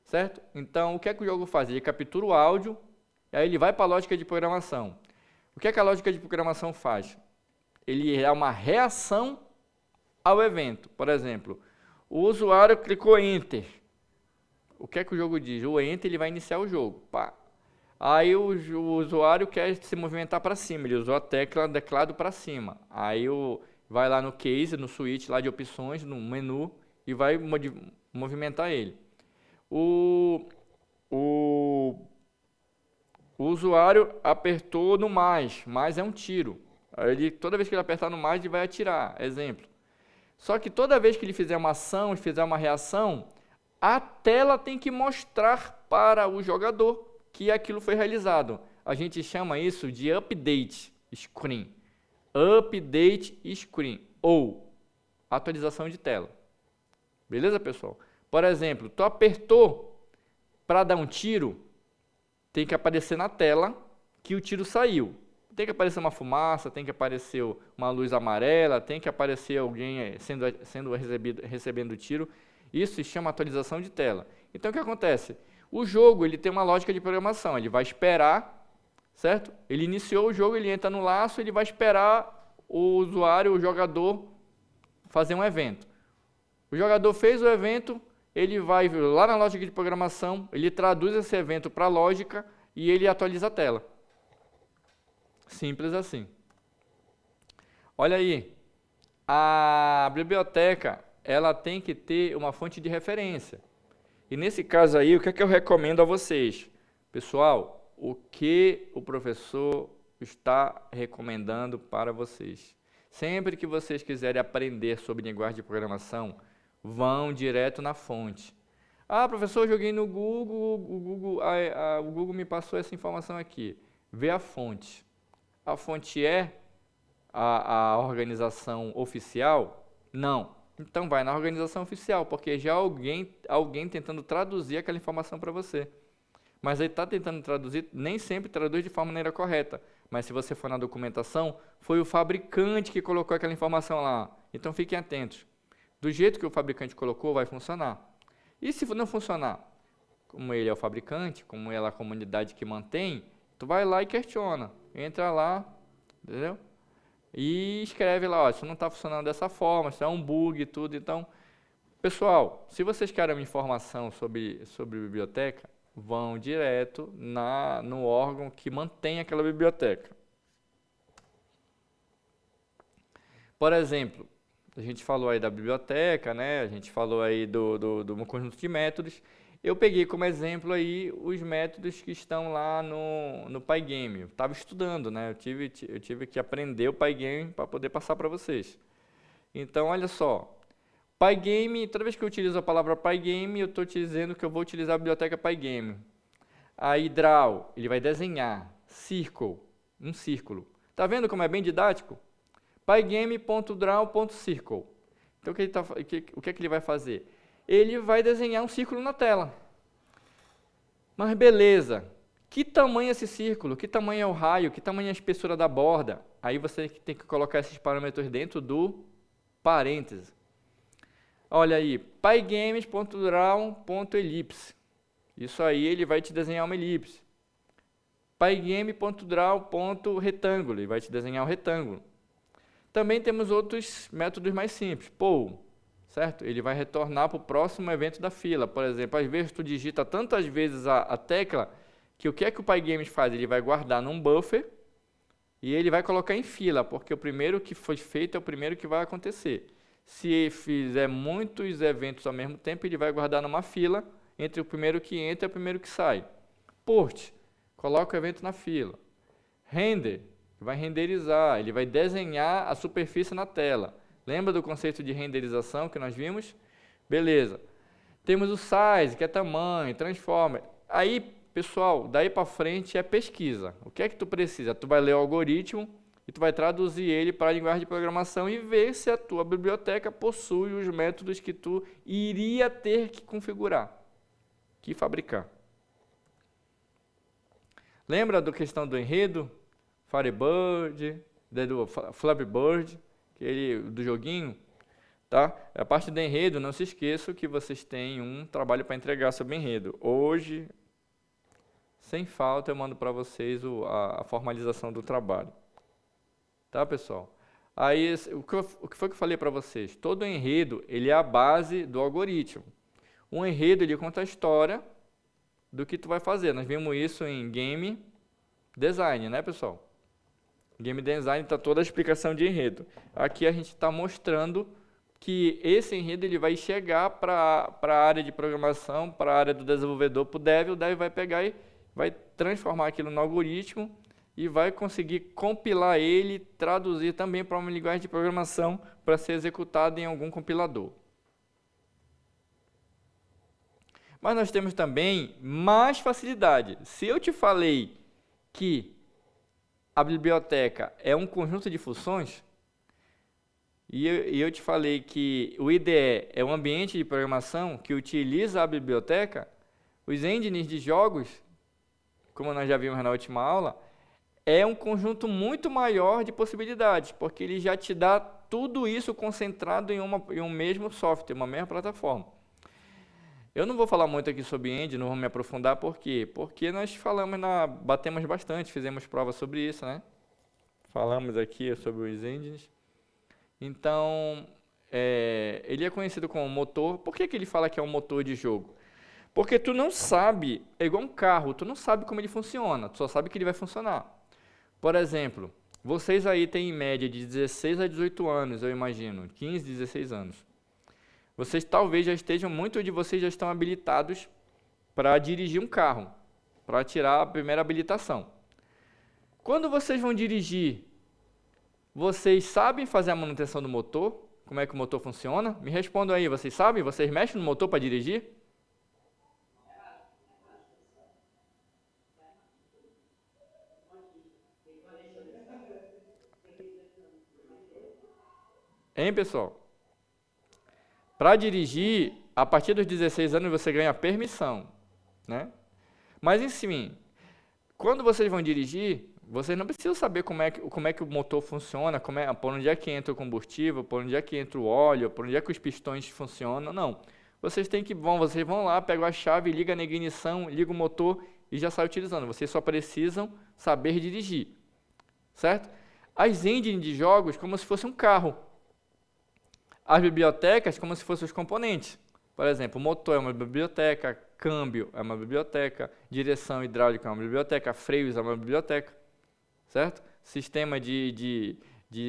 Certo? Então, o que é que o jogo faz? Ele captura o áudio, e aí ele vai para a lógica de programação. O que é que a lógica de programação faz? Ele é uma reação ao evento. Por exemplo, o usuário clicou Enter. O que é que o jogo diz? O Enter ele vai iniciar o jogo. Pá. Aí o usuário quer se movimentar para cima, ele usou a tecla teclado para cima. Aí vai lá no case, no switch lá de opções, no menu, e vai movimentar ele. O usuário apertou no mais é um tiro. Aí toda vez que ele apertar no mais, ele vai atirar, exemplo. Só que toda vez que ele fizer uma ação e fizer uma reação, a tela tem que mostrar para o jogador que aquilo foi realizado. A gente chama isso de update screen. Update screen ou atualização de tela. Beleza, pessoal? Por exemplo, tu apertou para dar um tiro, tem que aparecer na tela que o tiro saiu. Tem que aparecer uma fumaça, tem que aparecer uma luz amarela, tem que aparecer alguém recebendo o tiro. Isso se chama atualização de tela. Então, o que acontece? O jogo ele tem uma lógica de programação. Ele vai esperar, certo? Ele iniciou o jogo, ele entra no laço, ele vai esperar o usuário, o jogador, fazer um evento. O jogador fez o evento, ele vai lá na lógica de programação, ele traduz esse evento para a lógica e ele atualiza a tela. Simples assim. Olha aí, a biblioteca, ela tem que ter uma fonte de referência. E nesse caso aí, o que é que eu recomendo a vocês? Pessoal, o que o professor está recomendando para vocês? Sempre que vocês quiserem aprender sobre linguagem de programação, vão direto na fonte. Ah, professor, eu joguei no Google, o Google me passou essa informação aqui. Vê a fonte. A fonte é a organização oficial? Não. Então vai na organização oficial, porque já alguém tentando traduzir aquela informação para você. Mas ele está tentando traduzir, nem sempre traduz de maneira correta. Mas se você for na documentação, foi o fabricante que colocou aquela informação lá. Então fiquem atentos. Do jeito que o fabricante colocou, vai funcionar. E se não funcionar? Como ele é o fabricante, como ela é a comunidade que mantém, tu vai lá e questiona. Entra lá, entendeu? E escreve lá, ó, isso não está funcionando dessa forma, isso é um bug e tudo. Então, pessoal, se vocês querem uma informação sobre biblioteca, vão direto no órgão que mantém aquela biblioteca. Por exemplo, a gente falou aí da biblioteca, né? A gente falou aí do conjunto de métodos. Eu peguei como exemplo aí os métodos que estão lá no Pygame. Eu estava estudando, né? Eu tive que aprender o Pygame para poder passar para vocês. Então, olha só. Pygame, toda vez que eu utilizo a palavra Pygame, eu estou dizendo que eu vou utilizar a biblioteca Pygame. Aí, Draw, ele vai desenhar. Circle, um círculo. Tá vendo como é bem didático? Pygame.draw.circle. Então, o que ele vai fazer? Ele vai desenhar um círculo na tela. Mas beleza, que tamanho é esse círculo? Que tamanho é o raio? Que tamanho é a espessura da borda? Aí você tem que colocar esses parâmetros dentro do parêntese. Olha aí, pygames.draw.ellipse. Isso aí ele vai te desenhar uma elipse. Pygame.draw.retângulo, ele vai te desenhar um retângulo. Também temos outros métodos mais simples. Poll, certo? Ele vai retornar para o próximo evento da fila. Por exemplo, às vezes tu digita tantas vezes a tecla que o que é que o Pygames faz? Ele vai guardar num buffer e ele vai colocar em fila, porque o primeiro que foi feito é o primeiro que vai acontecer. Se fizer muitos eventos ao mesmo tempo, ele vai guardar numa fila entre o primeiro que entra e o primeiro que sai. Port, coloca o evento na fila. Render, vai renderizar, ele vai desenhar a superfície na tela. Lembra do conceito de renderização que nós vimos? Beleza. Temos o size, que é tamanho, transformer. Aí, pessoal, daí para frente é pesquisa. O que é que tu precisa? Tu vai ler o algoritmo e tu vai traduzir ele para a linguagem de programação e ver se a tua biblioteca possui os métodos que tu iria ter que configurar, que fabricar. Lembra da questão do enredo? Firebird, do Flappy Bird, do joguinho, tá? A parte do enredo, não se esqueçam que vocês têm um trabalho para entregar sobre enredo. Hoje, sem falta, eu mando para vocês a formalização do trabalho. Tá, pessoal? Aí, o que foi que eu falei para vocês? Todo enredo, ele é a base do algoritmo. Um enredo, ele conta a história do que tu vai fazer. Nós vimos isso em Game Design, né, pessoal? Game Design está toda a explicação de enredo. Aqui a gente está mostrando que esse enredo ele vai chegar para a área de programação, para a área do desenvolvedor, para o dev vai pegar e vai transformar aquilo no algoritmo e vai conseguir compilar ele, traduzir também para uma linguagem de programação para ser executado em algum compilador. Mas nós temos também mais facilidade. Se eu te falei que a biblioteca é um conjunto de funções, e eu te falei que o IDE é um ambiente de programação que utiliza a biblioteca, os engines de jogos, como nós já vimos na última aula, é um conjunto muito maior de possibilidades, porque ele já te dá tudo isso concentrado em um mesmo software, uma mesma plataforma. Eu não vou falar muito aqui sobre engine, não vou me aprofundar, por quê? Porque nós batemos bastante, fizemos provas sobre isso, né? Falamos aqui sobre os engines. Então, ele é conhecido como motor. Por que que ele fala que é um motor de jogo? Porque tu não sabe, é igual um carro, tu não sabe como ele funciona, tu só sabe que ele vai funcionar. Por exemplo, vocês aí têm em média de 16 a 18 anos, eu imagino, 15, 16 anos. Vocês talvez já estejam, muitos de vocês já estão habilitados para dirigir um carro, para tirar a primeira habilitação. Quando vocês vão dirigir, vocês sabem fazer a manutenção do motor? Como é que o motor funciona? Me respondam aí, vocês sabem? Vocês mexem no motor para dirigir? Hein, pessoal? Para dirigir, a partir dos 16 anos você ganha permissão, né? Mas, enfim, quando vocês vão dirigir, vocês não precisam saber como é que o motor funciona, por onde é que entra o combustível, por onde é que entra o óleo, por onde é que os pistões funcionam, não. Vocês vão lá, pegam a chave, ligam na ignição, ligam o motor e já saem utilizando. Vocês só precisam saber dirigir, certo? As engines de jogos, como se fosse um carro. As bibliotecas, como se fossem os componentes. Por exemplo, o motor é uma biblioteca, câmbio é uma biblioteca, direção hidráulica é uma biblioteca, freios é uma biblioteca, certo? Sistema de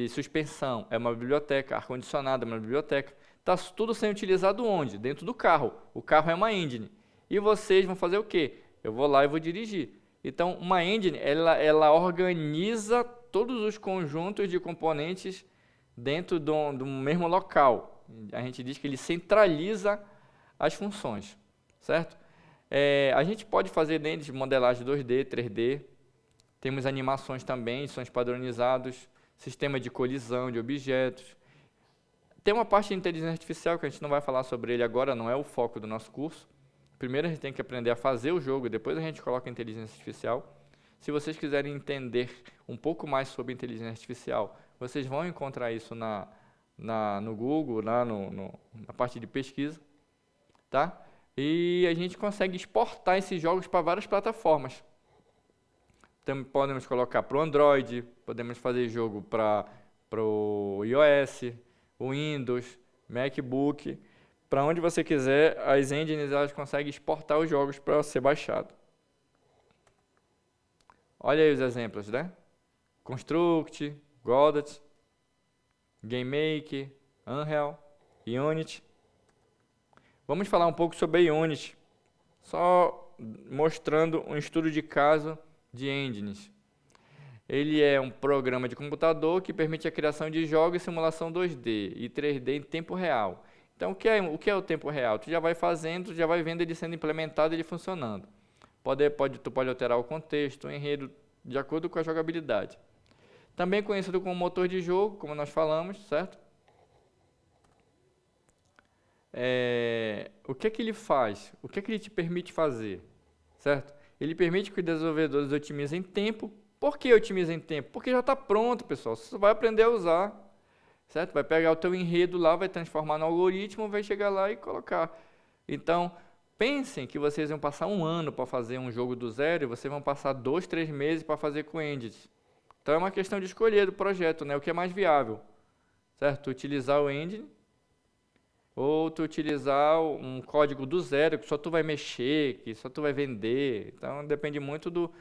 suspensão é uma biblioteca, ar-condicionado é uma biblioteca. Está tudo sendo utilizado onde? Dentro do carro. O carro é uma engine. E vocês vão fazer o quê? Eu vou lá e vou dirigir. Então, uma engine, ela organiza todos os conjuntos de componentes dentro do mesmo local. A gente diz que ele centraliza as funções, certo? A gente pode fazer neles modelagem 2D, 3D, temos animações também, sons padronizados, sistema de colisão de objetos. Tem uma parte de inteligência artificial que a gente não vai falar sobre ele agora, não é o foco do nosso curso. Primeiro a gente tem que aprender a fazer o jogo, depois a gente coloca a inteligência artificial. Se vocês quiserem entender um pouco mais sobre inteligência artificial, vocês vão encontrar isso no Google, na parte de pesquisa, tá? E a gente consegue exportar esses jogos para várias plataformas. Podemos colocar para o Android, podemos fazer jogo para o iOS, o Windows, MacBook, para onde você quiser, as engines elas conseguem exportar os jogos para ser baixado. Olha aí os exemplos, né? Construct, Godot, GameMaker, Unreal, Unity. Vamos falar um pouco sobre a Unity, só mostrando um estudo de caso de engines. Ele é um programa de computador que permite a criação de jogos e simulação 2D e 3D em tempo real. Então, o que é o tempo real? Tu já vai fazendo, já vai vendo ele sendo implementado, ele funcionando. Tu pode alterar o contexto, o enredo, de acordo com a jogabilidade. Também conhecido como motor de jogo, como nós falamos, certo? O que é que ele faz? O que é que ele te permite fazer? Certo? Ele permite que os desenvolvedores otimizem tempo. Por que otimizem tempo? Porque já está pronto, pessoal. Você só vai aprender a usar. Certo? Vai pegar o teu enredo lá, vai transformar no algoritmo, vai chegar lá e colocar. Então, pensem que vocês vão passar um ano para fazer um jogo do zero e vocês vão passar 2, 3 meses para fazer com engines. Então, é uma questão de escolher do projeto, né? O que é mais viável. Certo? Tu utilizar o engine ou tu utilizar um código do zero que só tu vai mexer, que só tu vai vender. Então, depende muito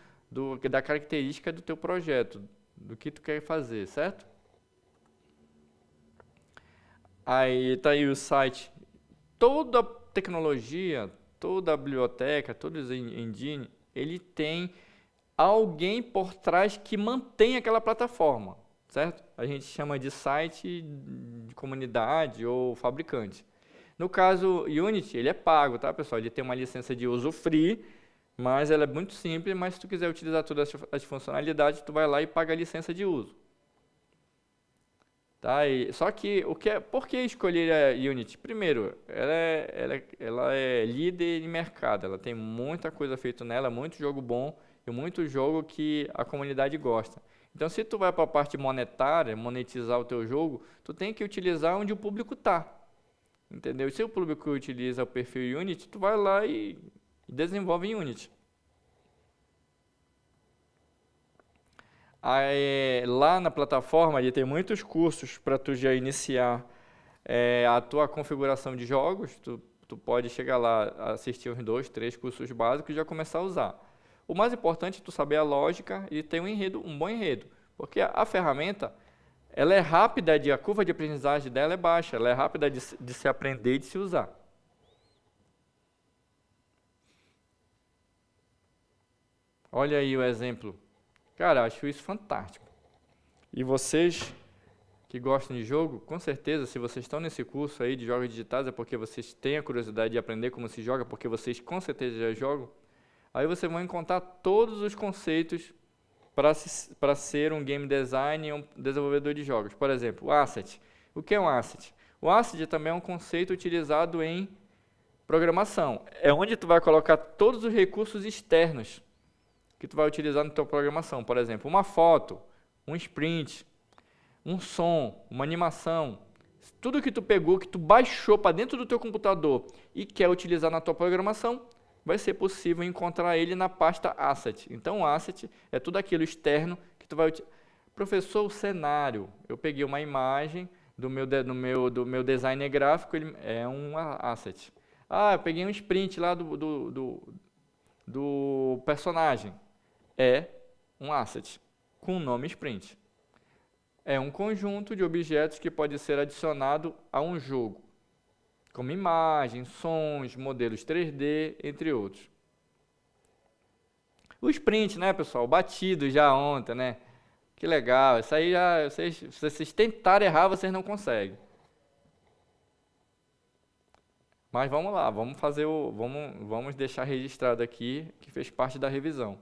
da característica do teu projeto, do que tu quer fazer, certo? Aí tá aí o site. Toda tecnologia, toda a biblioteca, todos os engine, ele tem alguém por trás que mantém aquela plataforma, certo? A gente chama de site de comunidade ou fabricante. No caso, Unity, ele é pago, tá, pessoal? Ele tem uma licença de uso free, mas ela é muito simples, mas se tu quiser utilizar todas as funcionalidades, tu vai lá e paga a licença de uso. Tá? Só que, por que escolher a Unity? Primeiro, ela é líder em mercado, ela tem muita coisa feita nela, muito jogo bom e muito jogo que a comunidade gosta. Então, se tu vai para a parte monetária, monetizar o teu jogo, tu tem que utilizar onde o público está. Entendeu? Se o público utiliza o perfil Unity, tu vai lá e desenvolve em Unity. Aí, lá na plataforma, ele tem muitos cursos para tu já iniciar a tua configuração de jogos, tu pode chegar lá, assistir uns 2, 3 cursos básicos e já começar a usar. O mais importante é tu saber a lógica e ter um enredo, um bom enredo, porque a ferramenta, ela é rápida, a curva de aprendizagem dela é baixa, ela é rápida de se aprender e de se usar. Olha aí o exemplo. Cara, acho isso fantástico. E vocês que gostam de jogo, com certeza, se vocês estão nesse curso aí de jogos digitais, é porque vocês têm a curiosidade de aprender como se joga, porque vocês com certeza já jogam. Aí vocês vão encontrar todos os conceitos para ser um game designer e um desenvolvedor de jogos. Por exemplo, o asset. O que é um asset? O asset também é um conceito utilizado em programação. É onde tu vai colocar todos os recursos externos que tu vai utilizar na tua programação. Por exemplo, uma foto, um sprint, um som, uma animação. Tudo que tu pegou, que tu baixou para dentro do teu computador e quer utilizar na tua programação, vai ser possível encontrar ele na pasta Asset. Então, o Asset é tudo aquilo externo que tu vai utilizar. Professor, o cenário. Eu peguei uma imagem do meu designer gráfico, ele é um Asset. Ah, eu peguei um sprint lá do personagem. É um Asset com o nome sprint. É um conjunto de objetos que pode ser adicionado a um jogo, como imagens, sons, modelos 3D, entre outros. O sprint, né, pessoal? Batido já ontem, né? Que legal. Isso aí já, se vocês tentarem errar, vocês não conseguem. Mas vamos lá, vamos deixar registrado aqui que fez parte da revisão.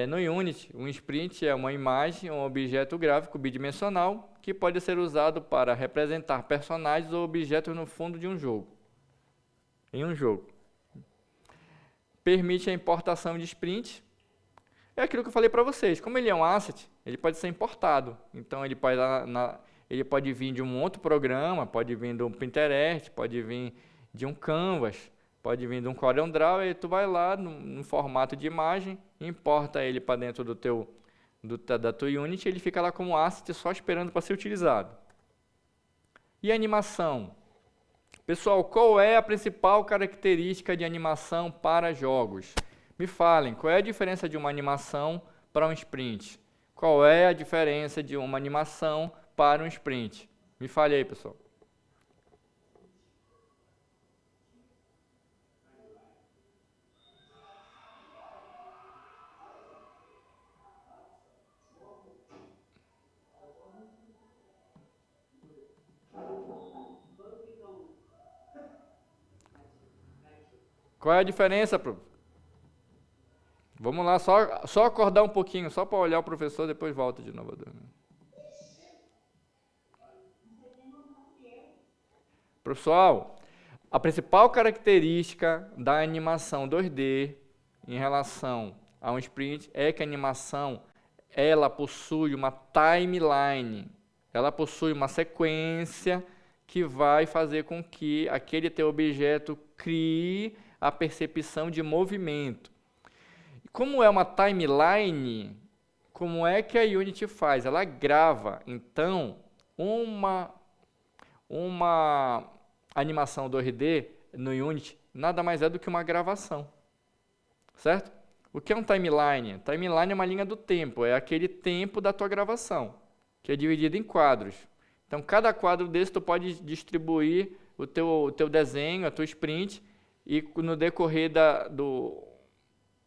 No Unity, um sprint é uma imagem ou um objeto gráfico bidimensional que pode ser usado para representar personagens ou objetos no fundo de um jogo. Em um jogo. Permite a importação de sprint. É aquilo que eu falei para vocês. Como ele é um asset, ele pode ser importado. Então, ele pode vir de um outro programa, pode vir de um Pinterest, pode vir de um Canvas, pode vir de um CorelDRAW, e tu vai lá no formato de imagem, importa ele para dentro da tua Unity, ele fica lá como asset só esperando para ser utilizado. E animação? Pessoal, qual é a principal característica de animação para jogos? Me falem, qual é a diferença de uma animação para um sprint? Qual é a diferença de uma animação para um sprint? Me fale aí, pessoal. Qual é a diferença, prof? Vamos lá, só acordar um pouquinho, só para olhar o professor, depois volta de novo. Pessoal, a principal característica da animação 2D em relação a um sprint é que a animação ela possui uma timeline, ela possui uma sequência que vai fazer com que aquele teu objeto crie a percepção de movimento. Como é uma timeline, como é que a Unity faz? Ela grava, então, uma animação 2D no Unity nada mais é do que uma gravação, certo? O que é um timeline? Timeline é uma linha do tempo, é aquele tempo da tua gravação, que é dividido em quadros. Então, cada quadro desse tu pode distribuir o teu desenho, a tua sprint, e no decorrer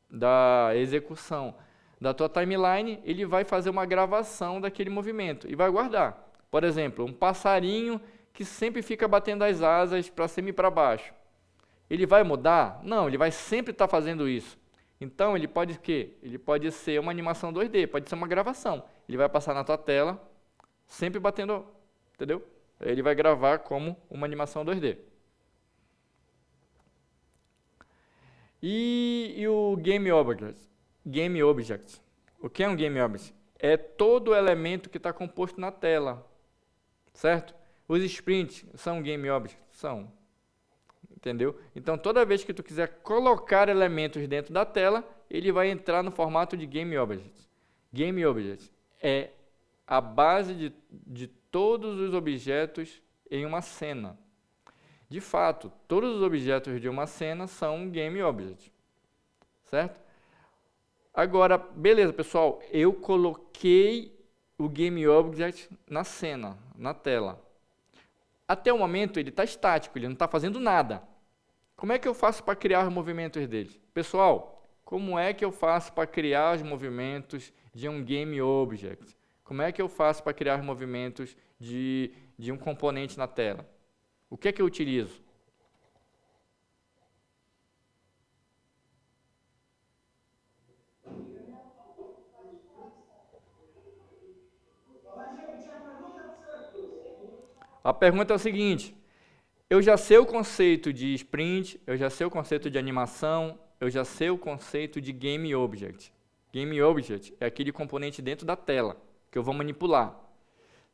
da execução da tua timeline, ele vai fazer uma gravação daquele movimento e vai guardar. Por exemplo, um passarinho que sempre fica batendo as asas para cima e para baixo. Ele vai mudar? Não, ele vai sempre estar fazendo isso. Então, ele pode o quê? Ele pode ser uma animação 2D, pode ser uma gravação. Ele vai passar na tua tela, sempre batendo, entendeu? Ele vai gravar como uma animação 2D. E o Game Object? Game Object. O que é um Game Object? É todo elemento que está composto na tela, certo? Os sprints são Game Objects? São. Entendeu? Então, toda vez que tu quiser colocar elementos dentro da tela, ele vai entrar no formato de Game Object. Game Object é a base de todos os objetos em uma cena. De fato, todos os objetos de uma cena são GameObject, certo? Agora, beleza, pessoal, eu coloquei o GameObject na cena, na tela. Até o momento ele está estático, ele não está fazendo nada. Como é que eu faço para criar os movimentos dele? Pessoal, como é que eu faço para criar os movimentos de um GameObject? Como é que eu faço para criar os movimentos de um componente na tela? O que é que eu utilizo? A pergunta é o seguinte: eu já sei o conceito de sprint, eu já sei o conceito de animação, eu já sei o conceito de GameObject. GameObject é aquele componente dentro da tela que eu vou manipular.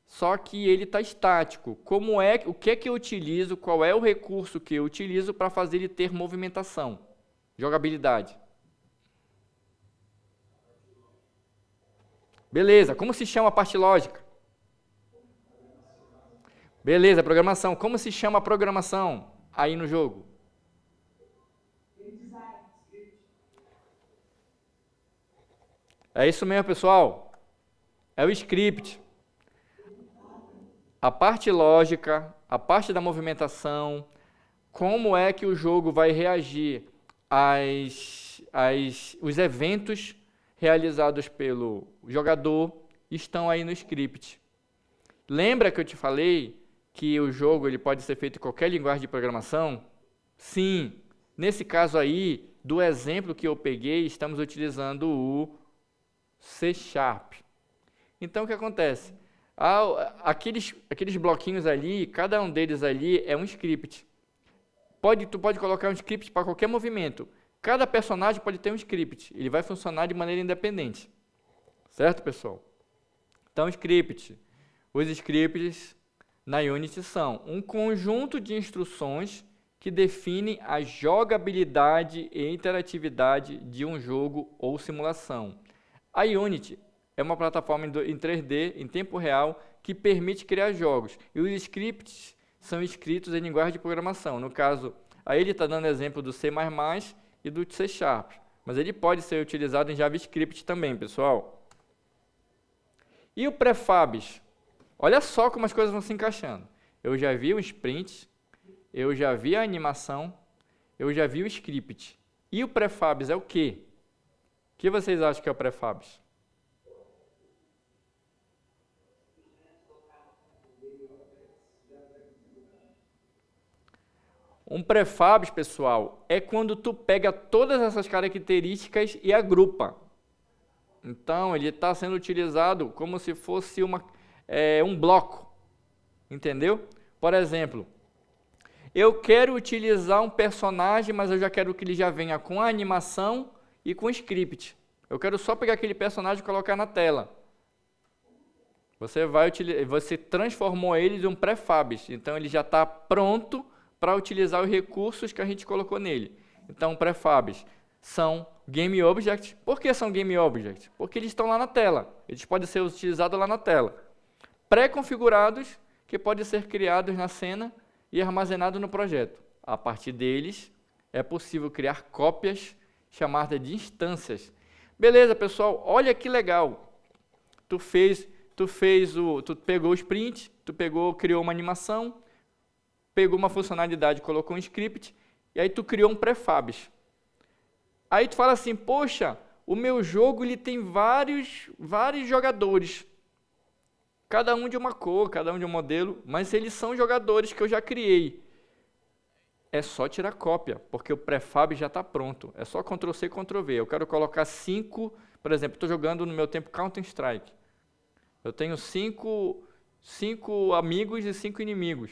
Só que ele está estático. O que é que eu utilizo, qual é o recurso que eu utilizo para fazer ele ter movimentação, jogabilidade? Beleza, como se chama a parte lógica? Beleza, programação. Como se chama a programação aí no jogo? É isso mesmo, pessoal. É o script. A parte lógica, a parte da movimentação, como é que o jogo vai reagir os eventos realizados pelo jogador estão aí no script. Lembra que eu te falei que o jogo ele pode ser feito em qualquer linguagem de programação? Sim. Nesse caso aí, do exemplo que eu peguei, estamos utilizando o C#. Então, o que acontece? Aqueles bloquinhos ali, cada um deles ali é um script. Tu pode colocar um script para qualquer movimento. Cada personagem pode ter um script. Ele vai funcionar de maneira independente. Certo, pessoal? Então, os scripts na Unity são um conjunto de instruções que definem a jogabilidade e interatividade de um jogo ou simulação. A Unity é uma plataforma em 3D, em tempo real, que permite criar jogos. E os scripts são escritos em linguagem de programação. No caso, aí ele está dando exemplo do C++ e do C#. Mas ele pode ser utilizado em JavaScript também, pessoal. E o prefabs? Olha só como as coisas vão se encaixando. Eu já vi o sprint, eu já vi a animação, eu já vi o script. E o prefabs é o quê? O que vocês acham que é o prefabs? Um prefabs, pessoal, é quando tu pega todas essas características e agrupa. Então, ele está sendo utilizado como se fosse um bloco, entendeu? Por exemplo, eu quero utilizar um personagem, mas eu já quero que ele já venha com a animação e com o script. Eu quero só pegar aquele personagem e colocar na tela. Você transformou ele em um prefabs, então ele já está pronto para utilizar os recursos que a gente colocou nele. Então, prefabs são GameObject. Por que são GameObject? Porque eles estão lá na tela. Eles podem ser utilizados lá na tela. Pré-configurados, que podem ser criados na cena e armazenados no projeto. A partir deles, é possível criar cópias chamadas de instâncias. Beleza, pessoal? Olha que legal. Tu pegou o sprint, criou uma animação, pegou uma funcionalidade, colocou um script, e aí tu criou um prefabs. Aí tu fala assim, poxa, o meu jogo ele tem vários jogadores, cada um de uma cor, cada um de um modelo, mas eles são jogadores que eu já criei. É só tirar cópia, porque o prefab já está pronto. É só Ctrl+C, Ctrl+V. Eu quero colocar 5, por exemplo, estou jogando no meu tempo Counter-Strike. Eu tenho 5 amigos e 5 inimigos.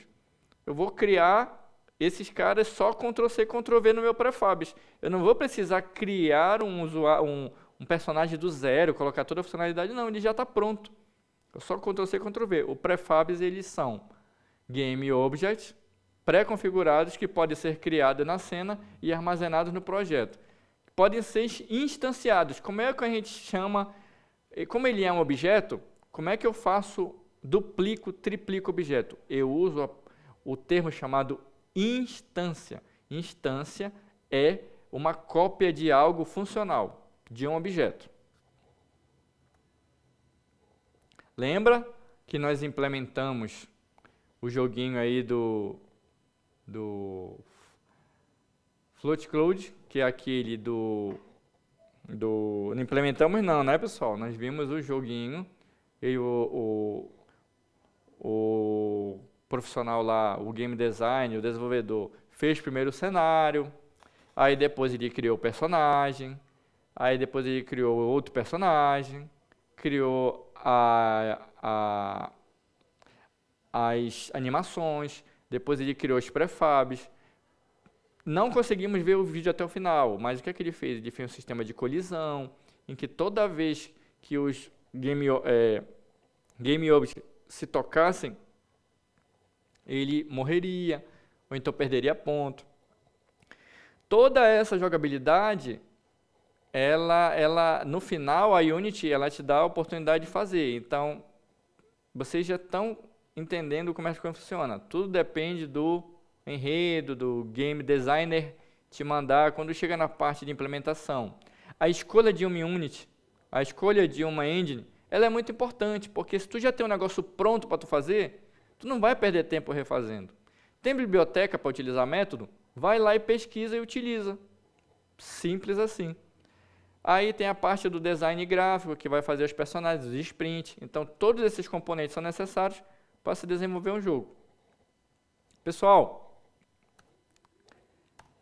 Eu vou criar esses caras só Ctrl+C, Ctrl+V no meu prefabs. Eu não vou precisar criar um personagem do zero, colocar toda a funcionalidade, não, ele já está pronto. É só Ctrl+C, Ctrl+V. O prefabs, eles são GameObjects pré-configurados que podem ser criados na cena e armazenados no projeto. Podem ser instanciados. Como é que a gente chama? Como ele é um objeto, como é que eu faço duplico, triplico objeto? Eu uso o termo chamado instância. Instância é uma cópia de algo funcional, de um objeto. Lembra que nós implementamos o joguinho aí do Float Cloud, que é aquele não implementamos não, né, pessoal? Nós vimos o joguinho e o profissional lá, o game design, o desenvolvedor, fez primeiro o cenário, aí depois ele criou o personagem, aí depois ele criou outro personagem, criou as animações, depois ele criou os prefabs. Não conseguimos ver o vídeo até o final, mas o que é que ele fez? Ele fez um sistema de colisão, em que toda vez que os game objects se tocassem, ele morreria, ou então perderia ponto. Toda essa jogabilidade, ela no final, a Unity, ela te dá a oportunidade de fazer. Então, vocês já estão entendendo como é que funciona. Tudo depende do enredo, do game designer te mandar quando chega na parte de implementação. A escolha de uma Unity, a escolha de uma engine, ela é muito importante, porque se tu já tem um negócio pronto para tu fazer, tu não vai perder tempo refazendo. Tem biblioteca para utilizar método? Vai lá e pesquisa e utiliza. Simples assim. Aí tem a parte do design gráfico, que vai fazer os personagens, os sprints. Então, todos esses componentes são necessários para se desenvolver um jogo. Pessoal,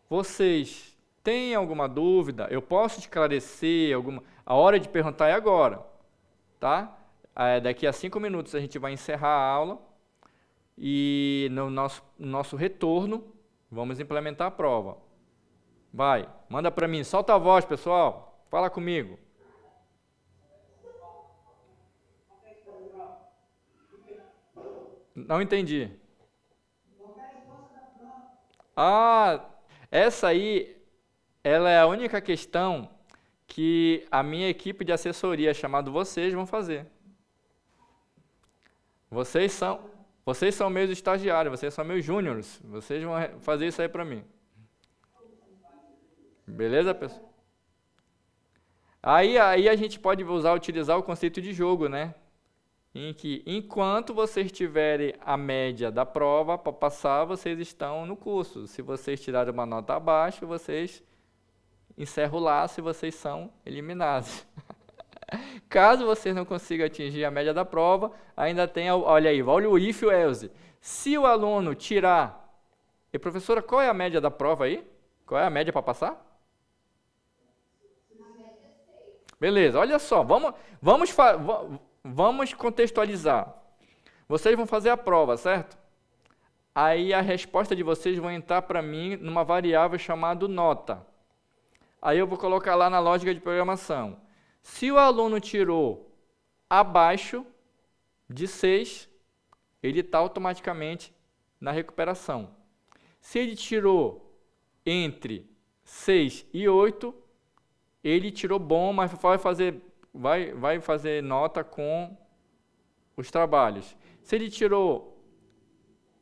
vocês têm alguma dúvida? Eu posso esclarecer alguma... A hora de perguntar é agora, tá? Daqui a 5 minutos a gente vai encerrar a aula e no nosso retorno vamos implementar a prova. Vai, manda para mim, solta a voz, pessoal, fala comigo. Não entendi. Ah, essa aí, ela é a única questão que a minha equipe de assessoria, chamado vocês, vão fazer. Vocês são meus estagiários, vocês são meus júniores. Vocês vão fazer isso aí para mim. Beleza, pessoal? Aí a gente pode utilizar o conceito de jogo, né? Em que, enquanto vocês tiverem a média da prova para passar, vocês estão no curso. Se vocês tirarem uma nota abaixo, vocês encerram o laço e vocês são eliminados. Caso vocês não consigam atingir a média da prova, ainda tem, olha aí, olha o if e o else. Se o aluno tirar... E professora, qual é a média da prova aí? Qual é a média para passar? Beleza, olha só, vamos contextualizar. Vocês vão fazer a prova, certo? Aí a resposta de vocês vai entrar para mim numa variável chamada nota. Aí eu vou colocar lá na lógica de programação. Se o aluno tirou abaixo de 6, ele está automaticamente na recuperação. Se ele tirou entre 6 e 8, ele tirou bom, mas vai fazer nota com os trabalhos. Se ele tirou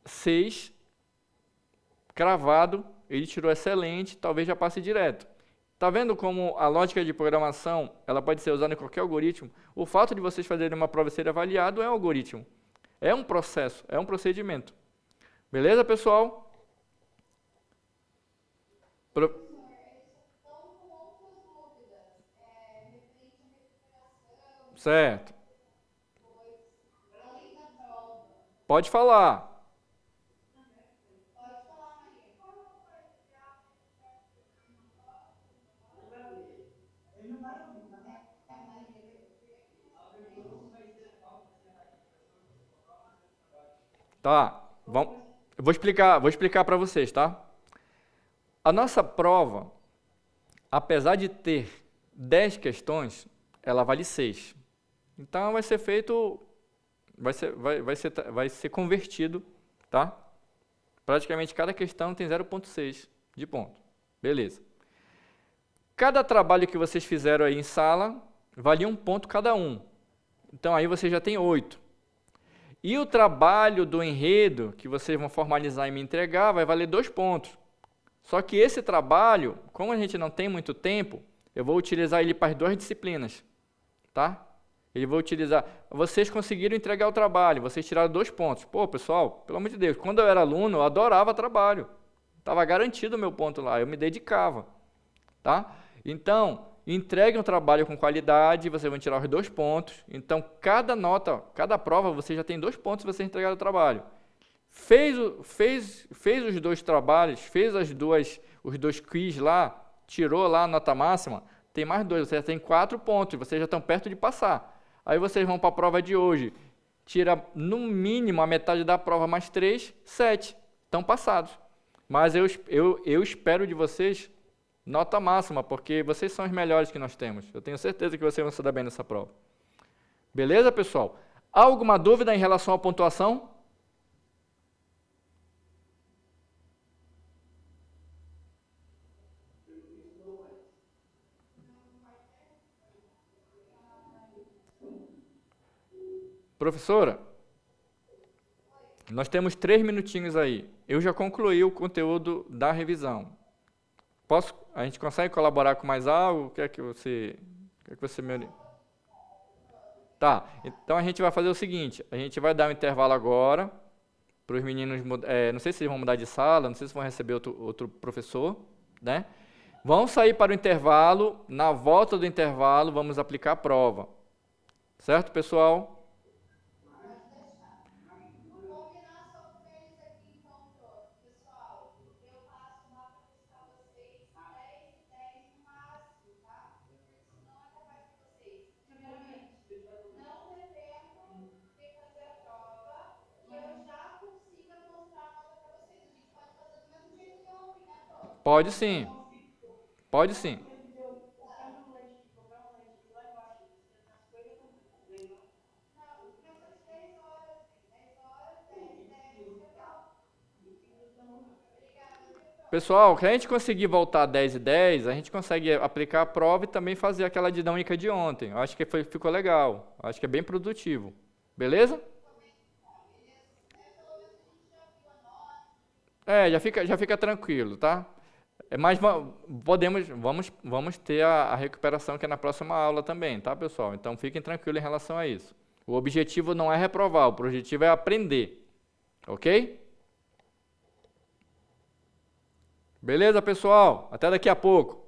6, cravado, ele tirou excelente, talvez já passe direto. Está vendo como a lógica de programação ela pode ser usada em qualquer algoritmo? O fato de vocês fazerem uma prova e ser avaliado é um algoritmo. É um processo, é um procedimento. Beleza, pessoal? Certo. Pode falar. Tá, eu vou explicar para vocês, tá? A nossa prova, apesar de ter 10 questões, ela vale 6. Então vai ser feito, vai ser convertido, tá? Praticamente cada questão tem 0,6 de ponto. Beleza. Cada trabalho que vocês fizeram aí em sala, valia 1 ponto cada um. Então aí você já tem 8. E o trabalho do enredo, que vocês vão formalizar e me entregar, vai valer 2 pontos. Só que esse trabalho, como a gente não tem muito tempo, eu vou utilizar ele para as 2 disciplinas, tá? Ele vai utilizar... Vocês conseguiram entregar o trabalho, vocês tiraram 2 pontos. Pô, pessoal, pelo amor de Deus, quando eu era aluno, eu adorava trabalho. Estava garantido o meu ponto lá, eu me dedicava, tá? Então, entreguem um trabalho com qualidade, vocês vão tirar os 2 pontos. Então, cada nota, cada prova, você já tem 2 pontos se você entregar o trabalho. Fez os 2 trabalhos, fez os 2 quiz lá, tirou lá a nota máxima, tem mais 2, você já tem 4 pontos, vocês já estão perto de passar. Aí vocês vão para a prova de hoje, tira no mínimo a metade da prova mais 3, 7, estão passados. Mas eu espero de vocês nota máxima, porque vocês são os melhores que nós temos. Eu tenho certeza que vocês vão se dar bem nessa prova. Beleza, pessoal? Há alguma dúvida em relação à pontuação? Professora, nós temos 3 minutinhos aí. Eu já concluí o conteúdo da revisão. A gente consegue colaborar com mais algo? O que é que você me... Tá, então a gente vai fazer o seguinte, a gente vai dar um intervalo agora, para os meninos, não sei se eles vão mudar de sala, não sei se vão receber outro professor, né? Vão sair para o intervalo, na volta do intervalo vamos aplicar a prova. Certo, pessoal? Pode sim, pode sim. Pessoal, se a gente conseguir voltar 10 e 10, a gente consegue aplicar a prova e também fazer aquela dinâmica de ontem. Eu acho que ficou legal, eu acho que é bem produtivo. Beleza? Já fica tranquilo, tá? Mas vamos ter a recuperação que é na próxima aula também, tá, pessoal? Então fiquem tranquilos em relação a isso. O objetivo não é reprovar, o objetivo é aprender, ok? Beleza, pessoal? Até daqui a pouco.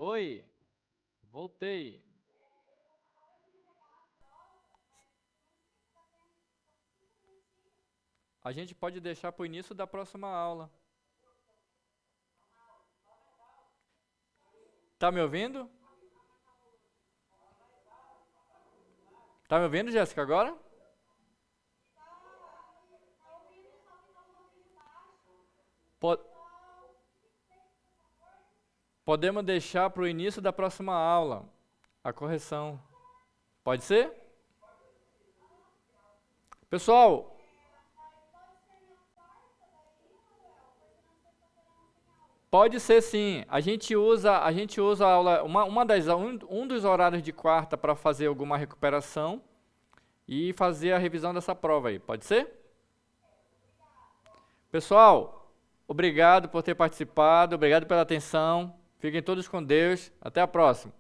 Oi, voltei. A gente pode deixar para o início da próxima aula. Tá me ouvindo? Tá me ouvindo, Jéssica, agora? Po- Podemos deixar para o início da próxima aula a correção. Pode ser? Pessoal, pode ser sim. A gente usa a aula, um dos horários de quarta para fazer alguma recuperação e fazer a revisão dessa prova aí. Pode ser? Pessoal, obrigado por ter participado, obrigado pela atenção. Fiquem todos com Deus. Até a próxima.